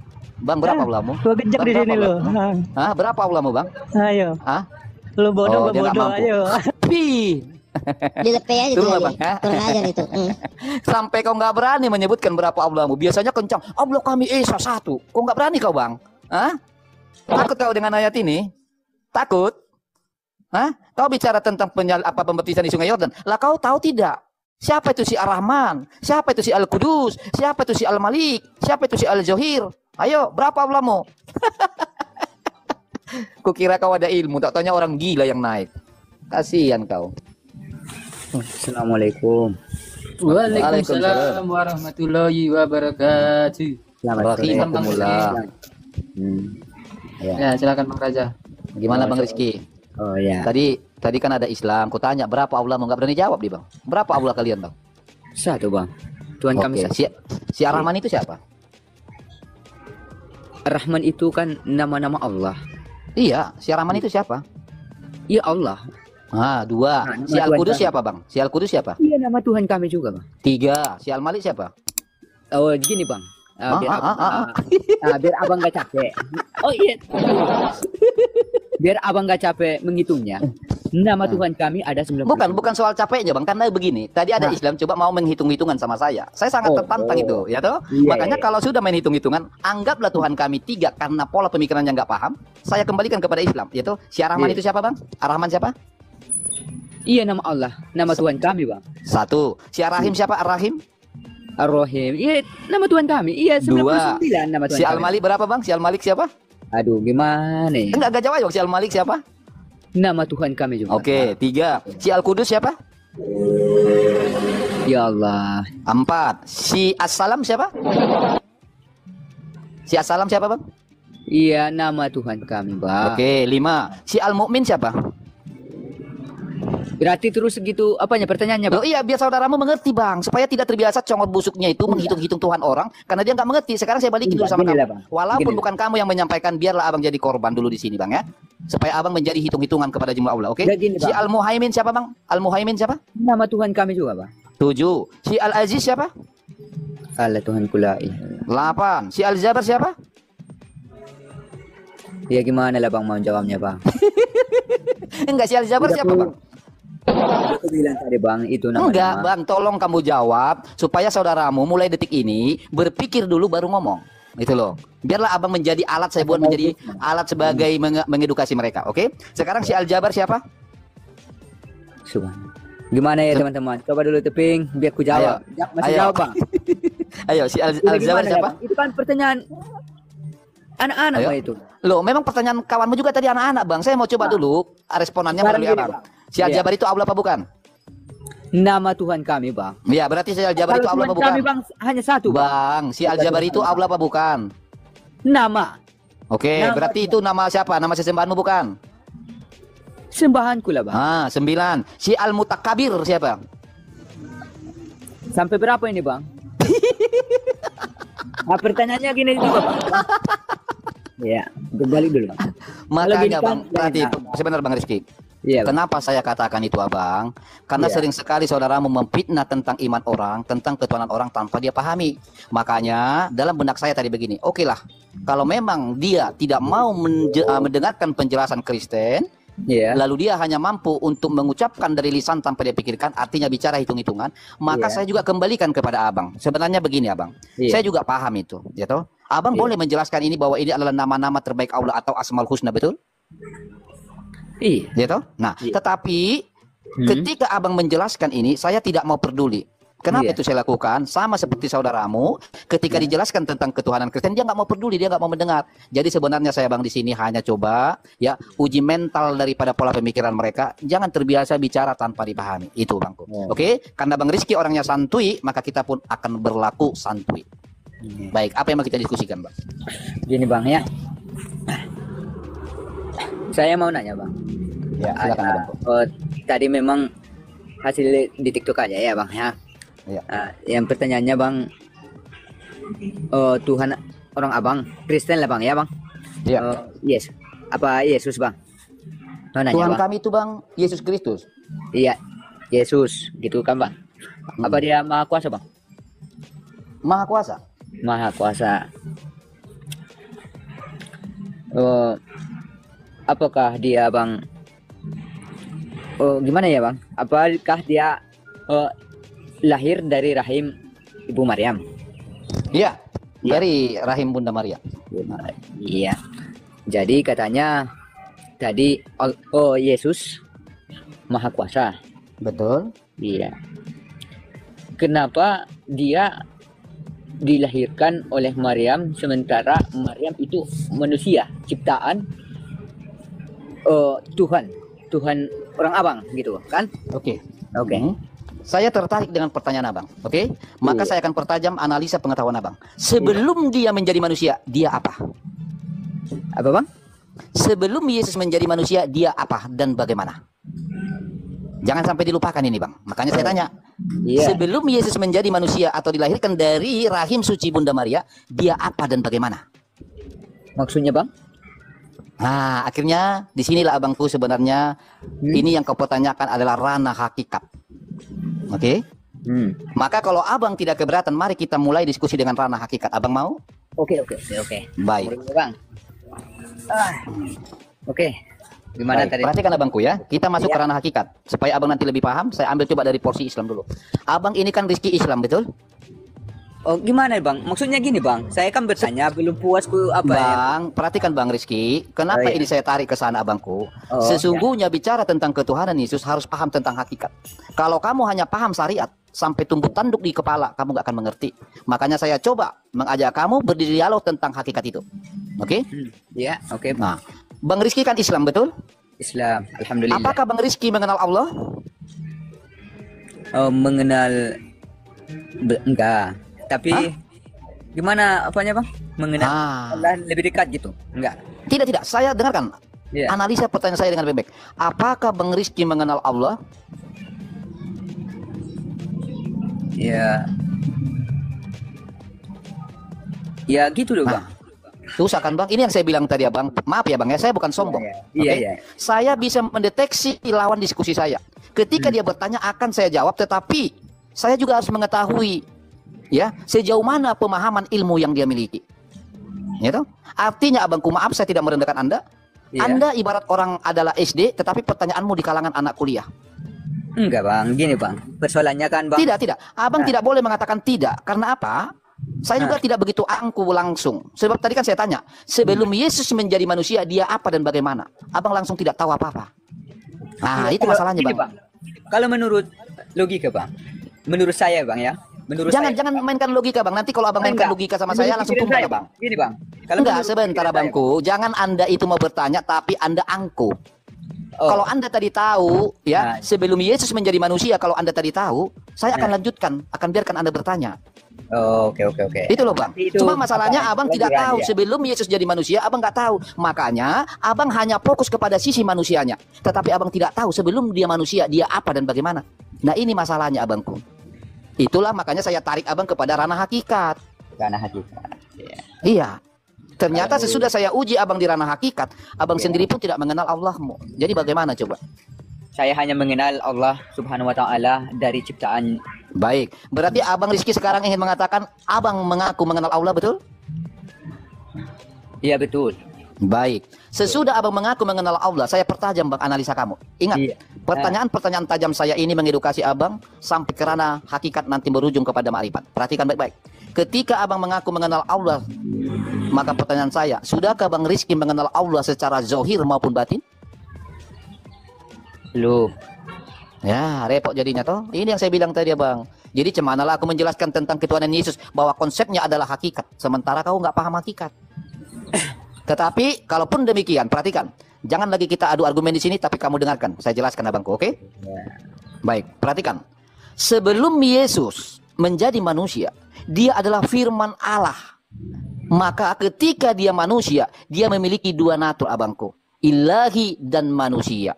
Bang, berapa Allahmu? Gua gejek di Berapa sini lo. Allahmu? Hah, berapa Allahmu bang? Ayo. Hah? Lu bodoh, Oh, gua dia nggak bodoh. mampu. Ayo. Pi. Dilepe aja tuh Turun Lali. apa? Hah? Kurang ajar itu. Sampai kau nggak berani menyebutkan berapa Allahmu. Biasanya kencang. Allah kami Esa satu. Kok nggak berani kau bang? Hah? Takut kau dengan ayat ini? Takut? Hah? Kau bicara tentang pembaptisan di Sungai Yordan. Lah kau tahu tidak? Siapa itu si Ar-Rahman? Siapa itu si Al-Qudus? Siapa itu si Al-Malik? Siapa itu si Al-Zohir? Ayo, berapa Allahmu? Kukira kau ada ilmu, tak tanya orang gila yang naik. Kasihan kau. Assalamualaikum. Waalaikumsalam warahmatullahi wabarakatuh. Selamat sore. Alhamdulillah. Ya, silakan Bang Raja. Gimana Bang Rizky? Oh ya. Tadi kan ada Islam. Kutanya berapa Allah, nggak berani jawab dia bang. Berapa Allah kalian bang? Satu bang. Tuhan kami Oke. satu. Si Ar-Rahman itu siapa? Rahman itu kan nama-nama Allah. Iya, si Ar-Rahman itu siapa? Iya Allah. Ah, dua. Nah, nama Si Al-Qudus Tuhan siapa bang? Si Al-Qudus siapa? Iya nama Tuhan kami juga bang. Tiga. Si Al-Malik siapa? Oh gini bang. Biar abang gak capek. Oh iya. Biar abang gak capek menghitungnya. Nama Tuhan kami ada 90. Bukan soal capeknya bang. Karena begini. Tadi ada Islam coba mau menghitung-hitungan sama saya. Saya sangat tertantang itu, ya toh. Iya, Makanya iya. kalau sudah main hitung-hitungan, anggaplah Tuhan kami tiga karena pola pemikirannya nggak paham. Saya kembalikan kepada Islam, yaitu si Ar-Rahman Iya. itu siapa bang? Ar-Rahman siapa? Iya nama Allah. Nama Tuhan kami bang. Satu. Si Ar-Rahim siapa? Ar-Rahim? Ar-Rahim. Iya nama Tuhan kami. Iya 99 Dua. nama Tuhan Si kami. Al-Malik berapa bang? Si Al-Malik siapa? Aduh gimana ya? Enggak jawab si Al-Malik siapa? Nama Tuhan kami juga. Oke, tiga. Si Al-Qudus siapa? Ya Allah. Empat. Si As-Salam siapa? Si As-Salam siapa bang? Iya nama Tuhan kami bang. Oke, lima. Si Al-Mu'min siapa? Berarti terus segitu apanya pertanyaannya bang? Loh iya, biar saudaramu mengerti bang, supaya tidak terbiasa congor busuknya itu menghitung-hitung Tuhan orang, karena dia nggak mengerti. Sekarang saya balikin dulu sama Ginilah, kamu. Bang. Walaupun Gini. bukan kamu yang menyampaikan, biarlah abang jadi korban dulu di sini bang ya, supaya abang menjadi hitung-hitungan kepada jumlah Allah. Oke? Ya, gini, Si Bang. Al-Muhaimin siapa bang? Al-Muhaimin siapa? Nama Tuhan kami juga bang. 7. Si Al-Aziz siapa? Allah Tuhanku la ilaha. 8. Si Al-Jabar siapa? Ya gimana lah bang mau jawabnya bang? Enggak, si Al-Jabar siapa bang? Aku bilang tadi bang itu namanya. Enggak bang, tolong kamu jawab supaya saudaramu mulai detik ini berpikir dulu baru ngomong. Itu loh. Biarlah abang menjadi alat, saya buat menjadi alat sebagai mengedukasi mereka. Oke? Sekarang si Al-Jabar siapa? Subhanallah. Gimana ya teman-teman? Coba dulu teping biar ku jawab. Masih jawab bang. Ayo si Al-Jabar siapa? Itu kan pertanyaan anak-anak Bang, itu. Loh, memang pertanyaan kawanmu juga tadi anak-anak bang. Saya mau coba dulu responannya melalui abang. Si Al-Jabar itu Allah apa bukan? Nama Tuhan kami bang. Iya, berarti si Al-Jabar itu Allah apa bukan? Kami bang hanya satu bang. Si Al-Jabar itu Allah apa bukan? Nama. Oke, berarti itu nama siapa? Nama sesembahanmu bukan? Sembahanku lah bang. 9. Si Al-Mutakabir siapa? Sampai berapa ini bang? Pertanyaannya gini juga bang. Ya, berbalik dulu. Makanya bang, berarti sebentar bang Rizky. Iya, kenapa saya katakan itu abang? Karena sering sekali saudaramu memfitnah tentang iman orang, tentang ketuhanan orang tanpa dia pahami. Makanya dalam benak saya tadi begini, oke lah, kalau memang dia tidak mau mendengarkan penjelasan Kristen, lalu dia hanya mampu untuk mengucapkan dari lisan tanpa dia pikirkan, artinya bicara hitung-hitungan, maka saya juga kembalikan kepada abang. Sebenarnya begini abang, saya juga paham itu, ya toh. Abang boleh menjelaskan ini bahwa ini adalah nama-nama terbaik Allah atau Asmaul Husna, betul? Iya, ya toh. Nah, tetapi ketika abang menjelaskan ini, saya tidak mau peduli. Kenapa itu saya lakukan? Sama seperti saudaramu, ketika dijelaskan tentang ketuhanan Kristen, dia nggak mau peduli, dia nggak mau mendengar. Jadi sebenarnya saya bang di sini hanya coba ya uji mental daripada pola pemikiran mereka. Jangan terbiasa bicara tanpa dipahami. Itu bangku. Oke? Karena bang Rizky orangnya santuy, maka kita pun akan berlaku santuy. Baik, apa yang mau kita diskusikan bang? Gini bang ya. Saya mau nanya bang. Ya, silakan bang. Tadi memang hasil di TikTok aja ya bang ya. Ya. Yang pertanyaannya bang, Tuhan orang abang Kristen lah bang ya bang. Iya. Yes. Apa Yesus bang? Nanya, Tuhan bang. kami itu bang Yesus Kristus. Iya, Yesus gitu kan bang. Apa dia maha kuasa bang? Maha kuasa. Maha kuasa. Apakah dia bang? Gimana ya bang? Apakah dia lahir dari rahim Ibu Maryam? Iya, dari rahim Bunda Maria. Iya. Jadi katanya tadi Yesus Maha Kuasa. Betul. Iya. Kenapa dia dilahirkan oleh Maryam sementara Maryam itu manusia ciptaan Tuhan orang abang gitu kan? Oke. Oke. Saya tertarik dengan pertanyaan abang. Oke? Maka saya akan pertajam analisa pengetahuan abang. Sebelum dia menjadi manusia, dia apa? Apa bang? Sebelum Yesus menjadi manusia, dia apa dan bagaimana? Jangan sampai dilupakan ini bang. Makanya saya tanya. Sebelum Yesus menjadi manusia atau dilahirkan dari rahim suci Bunda Maria, dia apa dan bagaimana? Maksudnya bang? Nah, akhirnya disinilah abangku sebenarnya ini yang kau pertanyakan adalah ranah hakikat. Oke? Maka kalau abang tidak keberatan, mari kita mulai diskusi dengan ranah hakikat. Abang mau? Oke. Baik. Bang. Oke. Gimana Baik, tadi? perhatikan abangku ya. Kita masuk ke ranah hakikat. Supaya abang nanti lebih paham, saya ambil coba dari porsi Islam dulu. Abang ini kan Rizky Islam, betul? Oh gimana bang? Maksudnya gini bang, saya kan bertanya belum puas ku apa bang, perhatikan bang Rizky, kenapa ini saya tarik ke sana abangku? Sesungguhnya bicara tentang ketuhanan Yesus harus paham tentang hakikat. Kalau kamu hanya paham syariat sampai tumbuh tanduk di kepala, kamu gak akan mengerti. Makanya saya coba mengajak kamu berdialog tentang hakikat itu. Oke? Ya, oke. Nah, bang Rizky kan Islam, betul? Islam, alhamdulillah. Apakah bang Rizky mengenal Allah? Mengenal enggak. Tapi gimana apanya bang? Mengenal Allah lebih dekat gitu? Enggak. Tidak. Saya dengarkan. Analisa pertanyaan saya dengan baik-baik. Apakah bang Rizky mengenal Allah? Ya. Ya gitu loh bang. Susah kan bang? Ini yang saya bilang tadi abang. Maaf ya bang ya, saya bukan sombong. Iya. Saya bisa mendeteksi lawan diskusi saya. Ketika dia bertanya akan saya jawab, tetapi saya juga harus mengetahui Ya, sejauh mana pemahaman ilmu yang dia miliki. Ya toh? Artinya abangku, maaf saya tidak merendahkan Anda. Iya. Anda ibarat orang adalah SD, tetapi pertanyaanmu di kalangan anak kuliah. Enggak bang, gini bang, persoalannya kan bang. Tidak. Abang tidak boleh mengatakan tidak. Karena apa? Saya juga tidak begitu angku langsung. Sebab tadi kan saya tanya, sebelum Yesus menjadi manusia, dia apa dan bagaimana? Abang langsung tidak tahu apa-apa. Nah, itu masalahnya Gini, bang. Kalau menurut logika bang, menurut saya bang ya, Jangan mainkan logika bang. Nanti kalau abang mainkan logika sama saya langsung tumpah ya bang. Gini bang, Enggak, sebentar abangku. Jangan Anda itu mau bertanya tapi Anda angku. Kalau Anda tadi tahu ya, sebelum Yesus menjadi manusia, kalau Anda tadi tahu, saya akan lanjutkan, akan biarkan Anda bertanya. Oke. Itu loh bang. Cuma masalahnya abang tidak tahu sebelum Yesus jadi manusia, abang nggak tahu. Makanya abang hanya fokus kepada sisi manusianya. Tetapi abang tidak tahu sebelum dia manusia, dia apa dan bagaimana. Nah ini masalahnya abangku. Itulah makanya saya tarik abang kepada ranah hakikat. Ranah hakikat. Iya. Ternyata sesudah saya uji abang di ranah hakikat, abang sendiri pun tidak mengenal Allahmu. Jadi bagaimana coba? Saya hanya mengenal Allah Subhanahu wa taala dari ciptaan. Baik. Berarti abang Rizky sekarang ingin mengatakan abang mengaku mengenal Allah, betul? Iya, betul. Baik. Sesudah abang mengaku mengenal Allah, saya pertajam bang analisa kamu. Ingat, pertanyaan-pertanyaan tajam saya ini mengedukasi abang sampai ke ranah hakikat nanti berujung kepada ma'rifat. Perhatikan baik-baik. Ketika abang mengaku mengenal Allah, maka pertanyaan saya, sudahkah bang Rizky mengenal Allah secara zahir maupun batin? Belum. Ya, repot jadinya toh. Ini yang saya bilang tadi bang. Jadi cemanalah aku menjelaskan tentang ketuhanan Yesus, bahwa konsepnya adalah hakikat, sementara kau nggak paham hakikat. Tetapi kalaupun demikian, perhatikan, jangan lagi kita adu argumen di sini, tapi kamu dengarkan, saya jelaskan abangku, oke? Baik, perhatikan. Sebelum Yesus menjadi manusia, dia adalah firman Allah. Maka ketika dia manusia, dia memiliki dua natur abangku, ilahi dan manusia.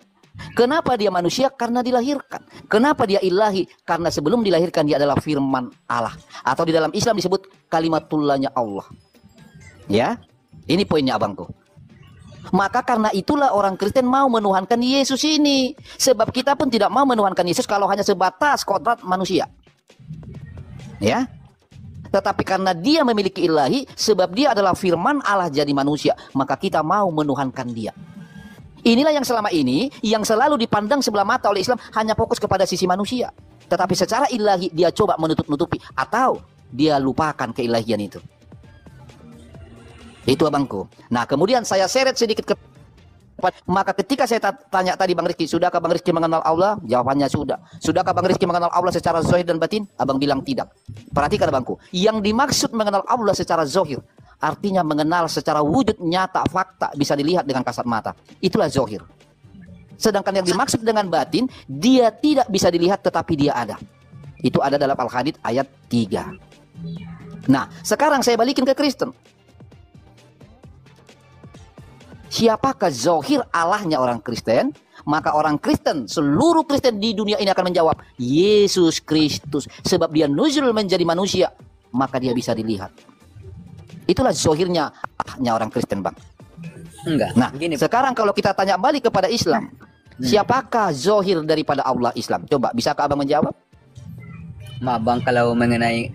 Kenapa dia manusia? Karena dilahirkan. Kenapa dia ilahi? Karena sebelum dilahirkan dia adalah firman Allah. Atau di dalam Islam disebut kalimatullahnya Allah. Ya, ini poinnya abangku. Maka karena itulah orang Kristen mau menuhankan Yesus ini. Sebab kita pun tidak mau menuhankan Yesus kalau hanya sebatas kodrat manusia. Ya. Tetapi karena dia memiliki ilahi, sebab dia adalah firman Allah jadi manusia, maka kita mau menuhankan dia. Inilah yang selama ini, yang selalu dipandang sebelah mata oleh Islam, hanya fokus kepada sisi manusia. Tetapi secara ilahi dia coba menutup-nutupi, atau dia lupakan keilahian itu. Itu abangku. Nah kemudian saya seret sedikit ke... Maka ketika saya tanya tadi Bang Rizky, sudahkah Bang Rizky mengenal Allah? Jawabannya sudah. Sudahkah Bang Rizky mengenal Allah secara zahir dan batin? Abang bilang tidak. Perhatikan abangku, yang dimaksud mengenal Allah secara zahir, artinya mengenal secara wujud nyata, fakta, bisa dilihat dengan kasat mata. Itulah zahir. Sedangkan yang dimaksud dengan batin, dia tidak bisa dilihat tetapi dia ada. Itu ada dalam Al-Hadid ayat 3. Nah sekarang saya balikin ke Kristen. Siapakah zahir Allahnya orang Kristen? Maka orang Kristen, seluruh Kristen di dunia ini akan menjawab, Yesus Kristus. Sebab dia nuzul menjadi manusia, maka dia bisa dilihat. Itulah zahirnya Allahnya orang Kristen bang. Enggak. Nah sekarang kalau kita tanya balik kepada Islam, siapakah zahir daripada Allah Islam? Coba, bisakah abang menjawab? Maaf bang, kalau mengenai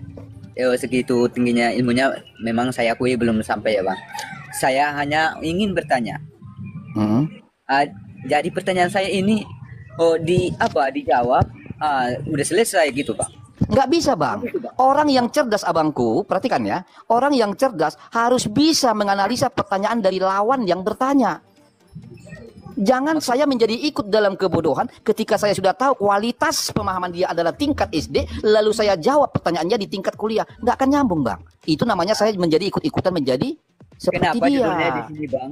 segitu tingginya ilmunya, memang saya akui belum sampai ya bang. Saya hanya ingin bertanya. Jadi pertanyaan saya ini dijawab udah selesai gitu bang. Nggak bisa bang. Orang yang cerdas abangku, perhatikan ya. Orang yang cerdas harus bisa menganalisa pertanyaan dari lawan yang bertanya. Jangan saya menjadi ikut dalam kebodohan ketika saya sudah tahu kualitas pemahaman dia adalah tingkat SD, lalu saya jawab pertanyaannya di tingkat kuliah. Nggak akan nyambung bang. Itu namanya saya menjadi ikut-ikutan menjadi seperti kenapa dia. Judulnya di sini bang?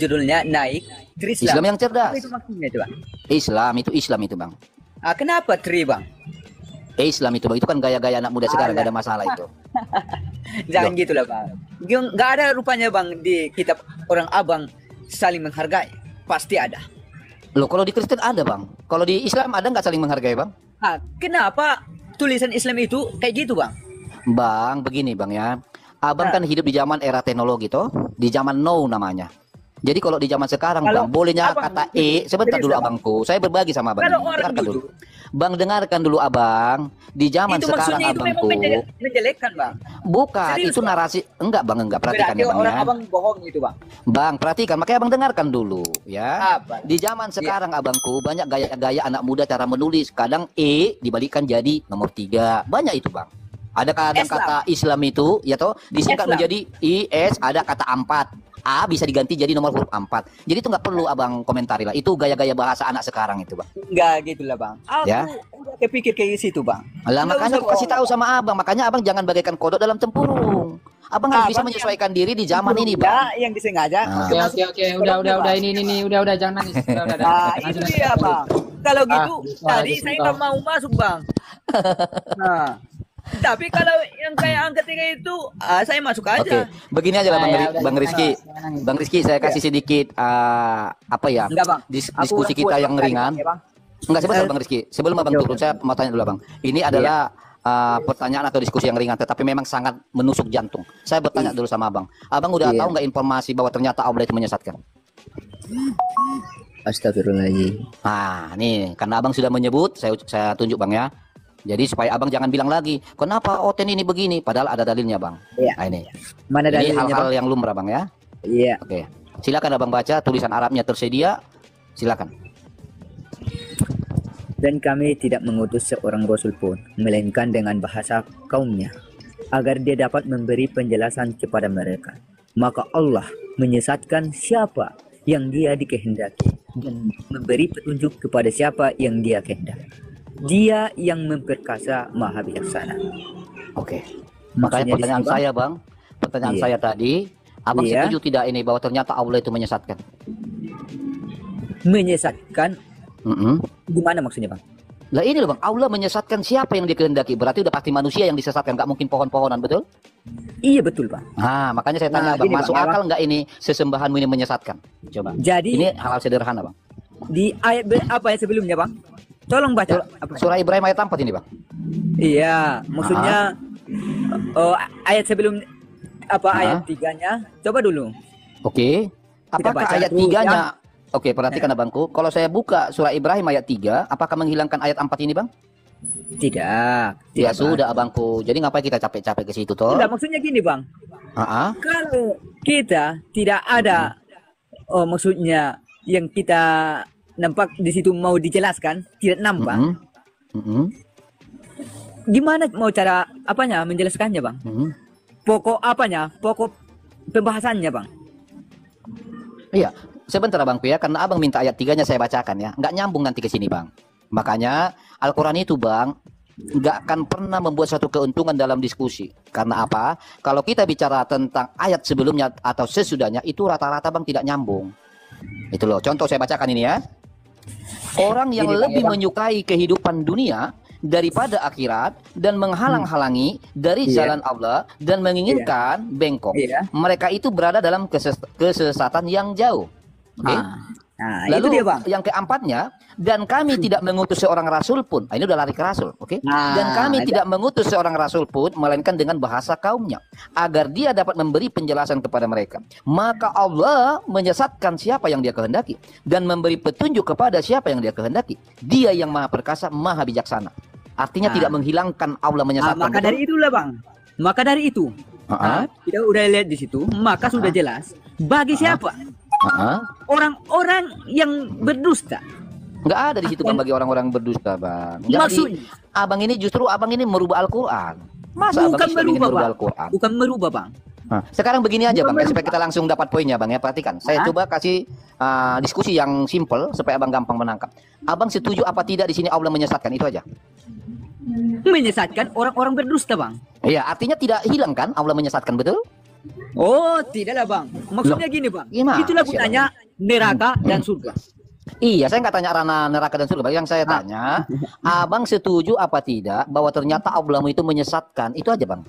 Judulnya naik Tri Islam. Islam yang cerdas. Apa itu maksudnya coba? Islam itu bang. Kenapa Tri bang? Islam itu bang, itu kan gaya-gaya anak muda sekarang, gak ada masalah itu. Jangan gitulah bang. Gak ada rupanya bang di kitab orang abang saling menghargai. Pasti ada. Loh kalau di Kristen ada bang. Kalau di Islam ada nggak saling menghargai bang? Kenapa tulisan Islam itu kayak gitu bang? Bang begini bang ya. Abang kan hidup di zaman era teknologi toh, di zaman now namanya. Jadi kalau di zaman sekarang Kalau Bang, bolehnya abang, kata sebentar serius, dulu abang. abangku. Saya berbagi sama abang. Kalau orang Dengarkan dulu, dulu. Bang, dengarkan dulu abang. Di zaman itu sekarang maksudnya itu memang abangku. menjelekkan, Bang. Bukan, Serius, itu Bang? narasi. Enggak Bang, enggak. Perhatikan Berarti ya Bang orang ya. abang bohong itu, Bang. Bang, perhatikan. Makanya abang dengarkan dulu ya. Apa? Di zaman sekarang abangku banyak gaya-gaya anak muda cara menulis. Kadang dibalikkan jadi nomor 3. Banyak itu Bang. Ada kadang Islam. kata Islam itu ya toh disingkat Islam. menjadi IS, ada kata 4. A bisa diganti jadi nomor huruf 4. Jadi itu nggak perlu abang komentari lah. Itu gaya-gaya bahasa anak sekarang itu Bang. Enggak gitu lah, Bang. Aku Ya. udah kepikir kayak situ, Bang. Lah Nggak makanya usah aku kasih tahu sama abang. Makanya abang jangan bagaikan kodok dalam tempurung. Abang harus bisa Abang menyesuaikan diri di zaman ini Bang. Ya, yang disengaja. Nah. Oke, udah ini udah jangan nangis. Udah. Nah, itu dia, Bang. Kalau gitu tadi justru saya kau. nggak mau masuk, Bang. Nah, tapi kalau yang kayak yang ketiga itu, saya masuk aja. Oke, begini aja lah Bang, Ya, udah, Bang Rizky. jangan nangis. Bang Rizky, saya kasih sedikit apa ya? Enggak, Bang. Diskusi Aku kita kuat yang sekali, ringan. Bang, ya, Bang. Enggak, sebentar Bang Rizky. Sebelum Abang turun, saya mau tanya dulu Bang. Ini adalah pertanyaan atau diskusi yang ringan, tetapi memang sangat menusuk jantung. Saya bertanya dulu sama Abang. Abang udah tahu nggak informasi bahwa ternyata Allah itu menyesatkan? Astagfirullahaladzim. Nah, nih karena Abang sudah menyebut, saya tunjuk Bang ya. Jadi supaya Abang jangan bilang lagi, kenapa Oten ini begini? Padahal ada dalilnya Bang. Iya. Nah, ini. Mana Ini dalilnya, hal-hal Bang? yang lumrah Bang ya. Iya. Oke. Silakan Abang baca, tulisan Arabnya tersedia. Silakan. Dan kami tidak mengutus seorang rasul pun, melainkan dengan bahasa kaumnya, agar dia dapat memberi penjelasan kepada mereka. Maka Allah menyesatkan siapa yang dia dikehendaki dan memberi petunjuk kepada siapa yang dia kehendaki. Dia yang memperkasa maha bijaksana. Oke. Makanya Maksudnya pertanyaan di sini, Bang? saya Bang, pertanyaan Iya. saya tadi, Abang Iya. setuju tidak ini bahwa ternyata Allah itu menyesatkan? Menyesatkan Mm-mm. gimana maksudnya, Bang? Lah ini loh Bang, Allah menyesatkan siapa yang dikehendaki. Berarti udah pasti manusia yang disesatkan, nggak mungkin pohon-pohonan, betul? Iya betul, Bang. Nah, makanya saya tanya Nah, Bang, gini, masuk Bang, ya, akal Bang. nggak ini sesembahanmu ini menyesatkan? Coba. Jadi Ini hal-hal sederhana Bang. di ayat apa yang sebelumnya, Bang? Tolong baca. Surah Ibrahim ayat 4 ini Bang. Iya, maksudnya ayat sebelum ayat 3-nya. Coba dulu. Oke. Kita Apakah baca ayat terus, 3-nya? ya. Oke, perhatikan Abangku. Kalau saya buka surah Ibrahim ayat 3, apakah menghilangkan ayat 4 ini Bang? Tidak. Ya Bang. sudah Abangku. Jadi ngapain kita capek-capek ke situ toh? Tidak, maksudnya gini, Bang. Kalau kita tidak ada maksudnya yang kita nampak di situ mau dijelaskan, tidak nampak. Gimana mau cara menjelaskannya, Bang? Pokok pokok pembahasannya, Bang. Iya, sebentar Abangku ya, karena Abang minta ayat 3-nya saya bacakan ya. Nggak nyambung nanti ke sini Bang. Makanya Al-Quran itu Bang, nggak akan pernah membuat suatu keuntungan dalam diskusi. Karena apa? Kalau kita bicara tentang ayat sebelumnya atau sesudahnya, itu rata-rata Bang tidak nyambung. Itu loh, contoh saya bacakan ini ya. Orang yang Gini, Bang, lebih ya, Bang. menyukai kehidupan dunia daripada akhirat dan menghalang-halangi dari Iya. jalan Allah dan menginginkan bengkok. Iya. Mereka itu berada dalam kesesatan yang jauh. Oke? Nah, Lalu itu dia, Bang. yang keempatnya, dan kami tidak mengutus seorang rasul pun. Ini udah lari ke rasul, oke? Nah, Dan kami itu. tidak mengutus seorang rasul pun, melainkan dengan bahasa kaumnya, agar dia dapat memberi penjelasan kepada mereka. Maka Allah menyesatkan siapa yang dia kehendaki dan memberi petunjuk kepada siapa yang dia kehendaki. Dia yang maha perkasa, maha bijaksana. Artinya tidak menghilangkan Allah menyesatkan. maka betul? dari itulah, Bang. Maka dari itu, kita udah lihat di situ, maka sudah jelas bagi siapa orang-orang yang berdusta. Nggak ada di situ Bang bagi orang-orang berdusta Bang. Jadi, Maksudnya? abang ini merubah Al-Quran. Masa Bukan Abang Islam ingin merubah, merubah Bang. Al-Quran? Bukan merubah, Bang. Nah, sekarang begini aja Bukan Bang, ya, supaya merubah. kita langsung dapat poinnya Bang ya. Perhatikan, saya coba kasih diskusi yang simple supaya Abang gampang menangkap. Abang setuju apa tidak di sini Allah menyesatkan, itu aja? Menyesatkan orang-orang berdusta, Bang. Iya, artinya tidak hilang kan Allah menyesatkan, betul? Oh, tidaklah, Bang. Maksudnya gini, Bang. Gimana Itulah sih, gunanya neraka dan surga. Iya, saya nggak tanya ranah neraka dan surga. Bang. Yang saya tanya, Abang setuju apa tidak bahwa ternyata Allahmu itu menyesatkan? Itu aja Bang.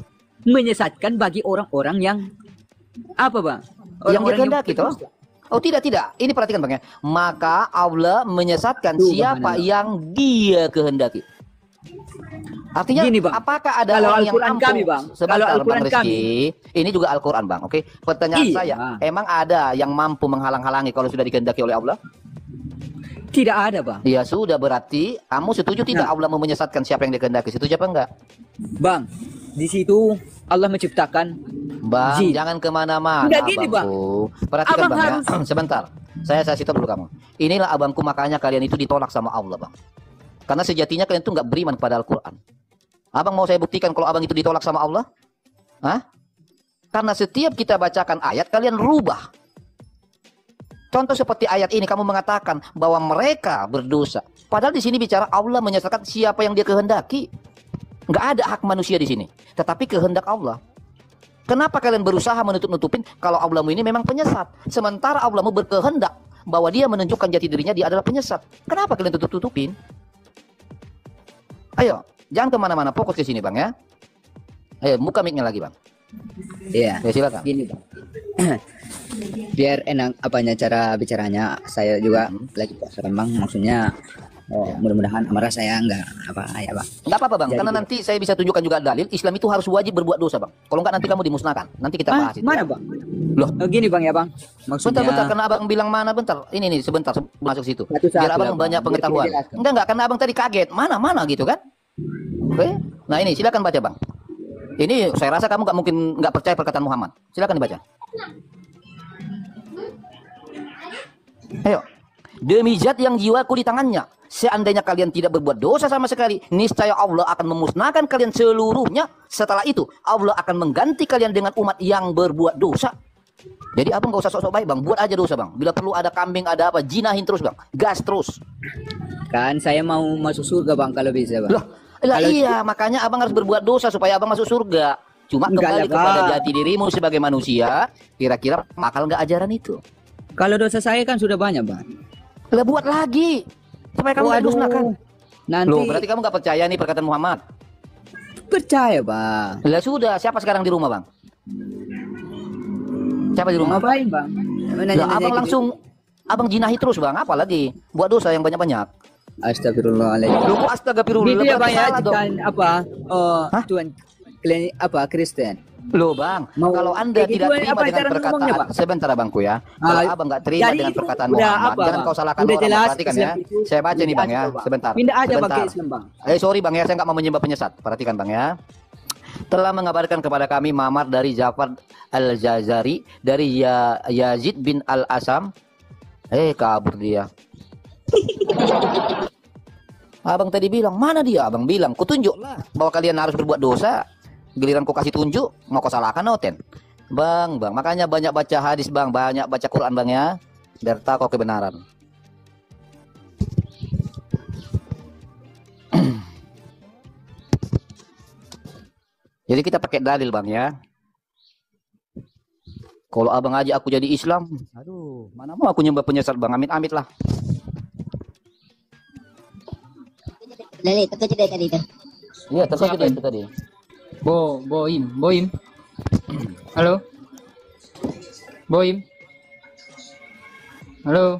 Menyesatkan bagi orang-orang yang apa, Bang? Yang dia Orang-orang kehendaki toh? Oh tidak. Ini perhatikan Bang ya. Maka Allah menyesatkan siapa yang dia kehendaki. Artinya Gini, Bang. apakah ada Kalau orang yang Al-Quran mampu? kami, Bang. Sebentar, Kalau Al-Quran Bang Rizky. Ini juga Al-Quran, Bang. Oke. Pertanyaan Iya. saya, emang ada yang mampu menghalang-halangi kalau sudah dikehendaki oleh Allah? Tidak ada, Bang. Ya sudah, berarti kamu setuju tidak Allah mau menyesatkan siapa yang dikehendaki? Setuju apa enggak? Bang, di situ Allah menciptakan Bang, jin. jangan kemana-mana, Enggak gini, Bang. abangku. Perhatikan, Abang Bang, harus- ya. Sebentar. Saya kasih tahu dulu kamu. Inilah abangku, makanya kalian itu ditolak sama Allah, Bang. Karena sejatinya kalian itu nggak beriman kepada Al-Quran. Abang mau saya buktikan kalau abang itu ditolak sama Allah? Hah? Karena setiap kita bacakan ayat, kalian rubah. Contoh seperti ayat ini, kamu mengatakan bahwa mereka berdosa. Padahal di sini bicara Allah menyesatkan siapa yang dia kehendaki. Nggak ada hak manusia di sini. Tetapi kehendak Allah. Kenapa kalian berusaha menutup-nutupin kalau Allahmu ini memang penyesat? Sementara Allahmu berkehendak bahwa dia menunjukkan jati dirinya dia adalah penyesat. Kenapa kalian tutup-tutupin? Ayo, jangan kemana-mana, fokus ke sini, Bang, ya. Ayo, buka mic-nya lagi, Bang. Iya. Ya, silakan. Gini, Bang. Biar enak apanya cara bicaranya, saya juga lagi pasaran, Bang. Maksudnya mudah-mudahan amarah saya enggak apa ya, Bang. Enggak apa-apa, Bang. Jadi- Karena nanti saya bisa tunjukkan juga dalil Islam itu harus wajib berbuat dosa, Bang. Kalau enggak nanti kamu dimusnahkan. Nanti kita bahas itu. Mana, ya. Bang? Loh, Gini, Bang, ya, Bang. Maksudnya bentar, karena abang bilang mana, bentar. Ini nih, sebentar masuk situ. Satu-satu Biar abang ya, Bang. banyak Biar pengetahuan. kita jelaskan. Enggak, karena abang tadi kaget. Mana gitu kan? Oke. Nah, ini silakan baca, Bang. Ini saya rasa kamu nggak mungkin nggak percaya perkataan Muhammad. Silakan dibaca. Ayo. Demi zat yang jiwaku di tangannya, seandainya kalian tidak berbuat dosa sama sekali, niscaya Allah akan memusnahkan kalian seluruhnya. Setelah itu, Allah akan mengganti kalian dengan umat yang berbuat dosa. Jadi abang nggak usah sok-sok baik, Bang. Buat aja dosa, Bang. Bila perlu ada kambing, ada apa, jinahin terus, Bang. Gas terus. Kan saya mau masuk surga, Bang, kalau bisa, Bang. Lah Kalau- iya, makanya abang harus berbuat dosa supaya abang masuk surga. Cuma Enggak kembali lah, kepada Bang. jati dirimu sebagai manusia, kira-kira makal nggak ajaran itu? Kalau dosa saya kan sudah banyak, Bang. Lah buat lagi supaya kamu nggak Waduh. dimusnahkan. Nanti Loh, berarti kamu nggak percaya nih perkataan Muhammad? percaya, Bang. Lah sudah, siapa sekarang di rumah, Bang? Siapa di rumah? Ngapain, Bang? Lah, abang langsung abang jinahi terus, Bang. Apa lagi? Buat dosa yang banyak-banyak. Astagfirullahaladzim. Loh, kok astagfirullah? Gitu ya, Bang, ya, Salah dong. kan apa? Tuhan kalian apa Kristen? Loh, Bang, kalau Anda kayak tidak gitu, terima apa dengan cara ngomongnya, perkataan, Bang? sebentar abangku ya. Kalau abang nggak terima jadi dengan itu perkataan udah Muhammad, apa, jangan Bang? kau salahkan Udah orang. jelas, Perhatikan ya. Islam itu Saya baca nih, Bang, ya. pindah aja, Bang. Sebentar. Pindah aja, Bang, Sebentar. ke Islam, Bang. Sorry, Bang, ya. Saya nggak mau menyembah penyesat. Perhatikan, Bang, ya. Telah mengabarkan kepada kami Ma'mar dari Ja'far al-Jazari dari Yazid bin al-Asam. Kabur dia. Abang tadi bilang, mana dia? Abang bilang, kutunjuklah bahwa kalian harus berbuat dosa. Giliran kau kasih tunjuk, mau kau salahkan Oten. Bang, makanya banyak baca hadis, Bang, banyak baca Quran, Bang, ya. Biar tahu kau kebenaran. Jadi kita pakai dalil, Bang, ya. Kalau abang aja aku jadi Islam, aduh, mana mau aku nyembah penyesat, Bang. Amit-amit lah. Dari terkejut dari tadi itu. Iya, terkejut itu tadi. Boim. Halo. Boim. Halo.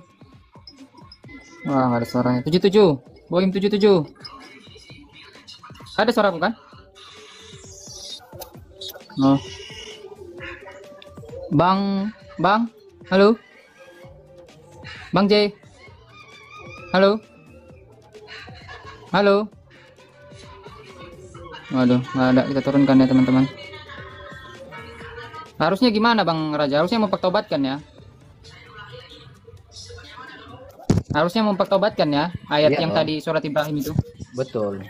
Wah, nggak ada suaranya. 77. Boim 77. Ada suara aku kan? Oh. Bang. Halo. Bang J. Halo. Waduh, nggak ada. Kita turunkan ya, teman-teman. Harusnya gimana, Bang Raja? Harusnya mempertobatkan ya. Harusnya mempertobatkan ya ayat Iya, yang Bang. tadi surat Ibrahim itu. Betul.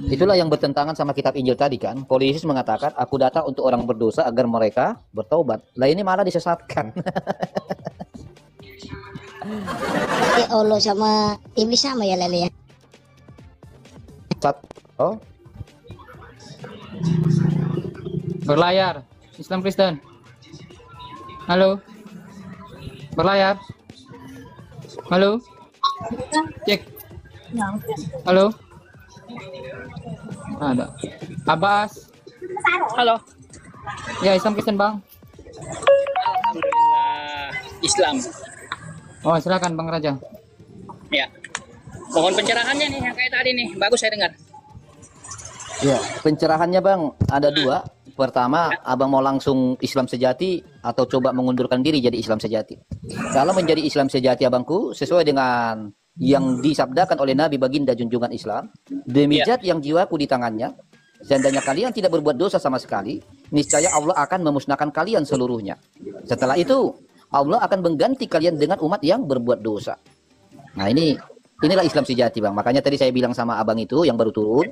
Itulah yang bertentangan sama kitab Injil tadi kan. Paul Yesus mengatakan, aku datang untuk orang berdosa agar mereka bertobat. Lah ini malah disesatkan. Allah sama iblis sama ya Lele ya. Oh, Berlayar, Islam Kristen. Halo. Berlayar. Halo. Cek. Halo. Ada. Abbas. Halo. Ya, Islam Kristen, Bang. Islam. Oh, silakan Bang Raja. Ya. Mohon pencerahannya nih yang kayak tadi nih. Bagus saya dengar. Ya, pencerahannya Bang ada dua. Pertama, Abang mau langsung Islam sejati atau coba mengundurkan diri jadi Islam sejati. Kalau menjadi Islam sejati Abangku, sesuai dengan yang disabdakan oleh Nabi baginda junjungan Islam, demi zat yang jiwaku di tangannya, seandainya kalian tidak berbuat dosa sama sekali, niscaya Allah akan memusnahkan kalian seluruhnya. Setelah itu, Allah akan mengganti kalian dengan umat yang berbuat dosa. Nah inilah Islam sejati Bang. Makanya tadi saya bilang sama Abang itu yang baru turun,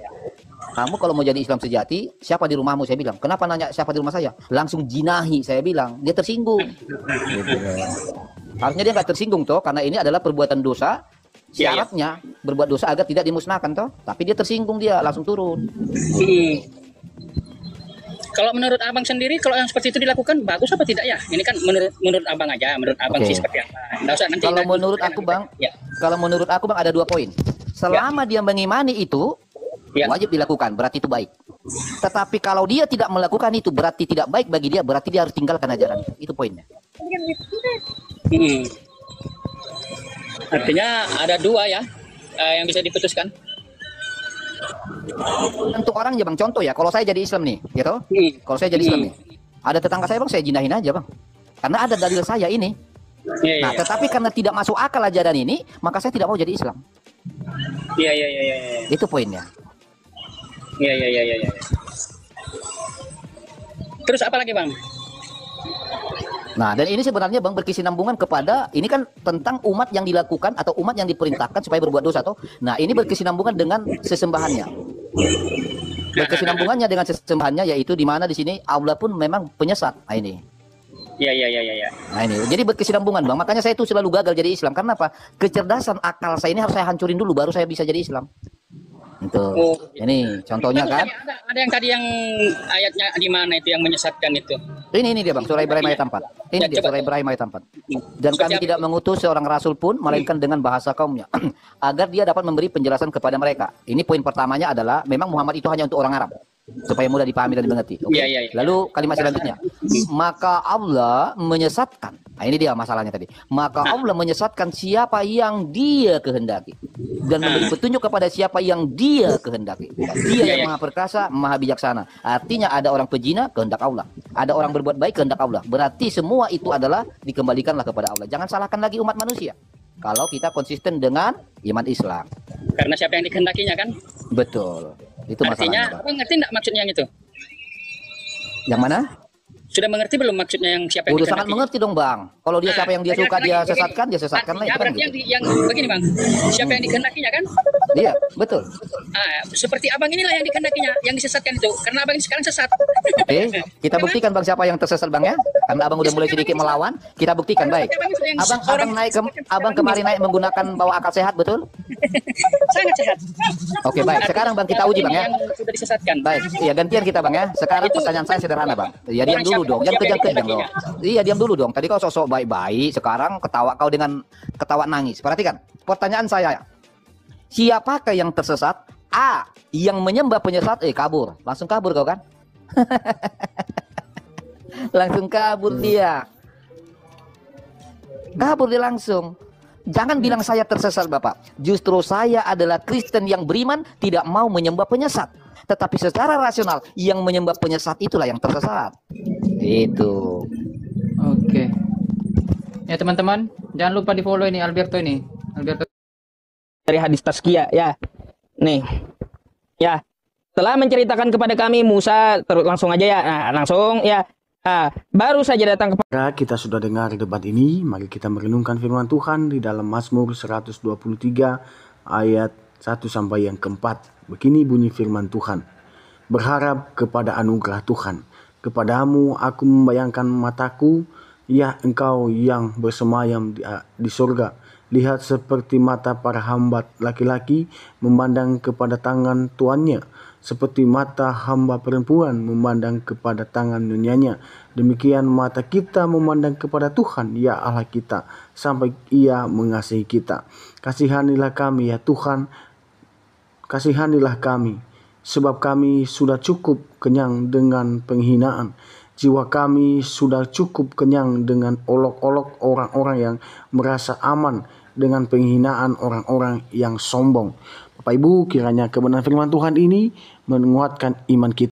kamu kalau mau jadi Islam sejati, siapa di rumahmu? Saya bilang, kenapa nanya siapa di rumah saya? Langsung jinahi, saya bilang. Dia tersinggung. Gitu. Harusnya dia nggak tersinggung toh, karena ini adalah perbuatan dosa. Syaratnya berbuat dosa agar tidak dimusnahkan toh. Tapi dia tersinggung, dia langsung turun. Kalau menurut Abang sendiri, kalau yang seperti itu dilakukan bagus apa tidak ya? Ini kan menurut Abang aja, menurut Abang sih seperti apa? Nggak usah nanti. Kalau menurut aku Bang, kalau menurut aku Bang ada 2 poin. Selama dia mengimani itu, wajib dilakukan, berarti itu baik. Tetapi kalau dia tidak melakukan itu, berarti tidak baik bagi dia, berarti dia harus tinggalkan ajaran itu. Itu poinnya. Artinya ada 2 ya yang bisa diputuskan. Untuk orang ya Bang, contoh ya, kalau saya jadi Islam nih, gitu. Kalau saya jadi Islam nih, ada tetangga saya Bang, saya jinahin aja Bang. Karena ada dalil saya ini. Nah, tetapi karena tidak masuk akal ajaran ini, maka saya tidak mau jadi Islam. Iya. Itu poinnya. Iya. Terus apa lagi Bang? Nah, dan ini sebenarnya Bang berkesinambungan kepada, ini kan tentang umat yang dilakukan atau umat yang diperintahkan supaya berbuat dosa toh. Nah, ini berkesinambungan dengan sesembahannya. Berkesinambungannya dengan sesembahannya, yaitu di mana di sini Allah pun memang penyesat. Nah ini. Iya. Nah ini, jadi berkesinambungan Bang. Makanya saya itu selalu gagal jadi Islam. Karena apa? Kecerdasan akal saya ini harus saya hancurin dulu, baru saya bisa jadi Islam. Itu. Ini contohnya kan. Ada yang tadi yang ayatnya di mana itu yang menyesatkan itu? Ini dia Bang, surah Ibrahim ayat 4. Ini dia surah Ibrahim ayat 4. Dan kami tidak mengutus seorang rasul pun melainkan dengan bahasa kaumnya agar dia dapat memberi penjelasan kepada mereka. Ini poin pertamanya adalah memang Muhammad itu hanya untuk orang Arab supaya mudah dipahami dan dimengerti. Lalu kalimat selanjutnya, maka Allah menyesatkan. Nah ini dia masalahnya tadi. Maka Allah menyesatkan siapa yang dia kehendaki dan memberi petunjuk kepada siapa yang dia kehendaki. Dia yang maha perkasa, maha bijaksana. Artinya ada orang pezina, kehendak Allah. Ada orang berbuat baik, kehendak Allah. Berarti semua itu adalah dikembalikanlah kepada Allah. Jangan salahkan lagi umat manusia. Kalau kita konsisten dengan iman Islam. Karena siapa yang dikehendakinya kan? Betul. Itu artinya, masalahnya. apa ngerti enggak maksudnya yang itu? Yang mana? Sudah mengerti belum maksudnya yang siapa yang udah sangat mengerti dong Bang. Kalau dia siapa yang dia suka dia sesatkan, dia sesatkan lah. Berarti gitu. yang begini Bang, siapa yang dikehendakinya kan? Iya, betul. Seperti Abang inilah yang dikehendakinya, yang disesatkan itu. Karena Abang ini sekarang sesat. Kita buktikan Bang siapa yang tersesat Bang ya. Karena Abang udah mulai sedikit melawan, kita buktikan baik. Abang kemarin naik menggunakan bawa akal sehat, betul? Sangat sehat. Oke, baik. Sekarang Bang kita uji Bang ya. Yang sudah disesatkan. Baik, iya gantian kita Bang ya. Sekarang pertanyaan saya sederhana Bang. Ya diam dulu dong, jangan kejang-kejang dong. Iya diam dulu dong. Tadi kau sosok baik-baik, sekarang ketawa kau dengan ketawa nangis. Perhatikan, pertanyaan saya. Siapakah yang tersesat? A, yang menyembah penyesat, kabur. Langsung kabur kau kan? Langsung kabur dia. Kabur dia langsung. Jangan bilang saya tersesat Bapak. Justru saya adalah Kristen yang beriman, tidak mau menyembah penyesat. Tetapi secara rasional, yang menyembah penyesat itulah yang tersesat. Itu. Oke. Ya teman-teman, jangan lupa di follow ini Alberto ini. Alberto dari hadis Tazkiyah ya. Nih. Ya. Telah menceritakan kepada kami Musa, langsung aja ya. Nah, langsung ya. Baru saja datang kepada kita sudah dengar debat ini, mari kita merenungkan firman Tuhan di dalam Mazmur 123 ayat 1 sampai yang keempat. Begini bunyi firman Tuhan. Berharap kepada anugerah Tuhan. Kepadamu aku membayangkan mataku, ya Engkau yang bersemayam di surga. Lihat seperti mata para hamba laki-laki memandang kepada tangan tuannya, seperti mata hamba perempuan memandang kepada tangan nyonyanya. Demikian mata kita memandang kepada Tuhan, ya Allah kita, sampai Ia mengasihi kita. Kasihanilah kami ya Tuhan, kasihanilah kami, sebab kami sudah cukup kenyang dengan penghinaan. Jiwa kami sudah cukup kenyang dengan olok-olok orang-orang yang merasa aman dengan penghinaan orang-orang yang sombong. Bapak Ibu, kiranya kebenaran firman Tuhan ini menguatkan iman kita.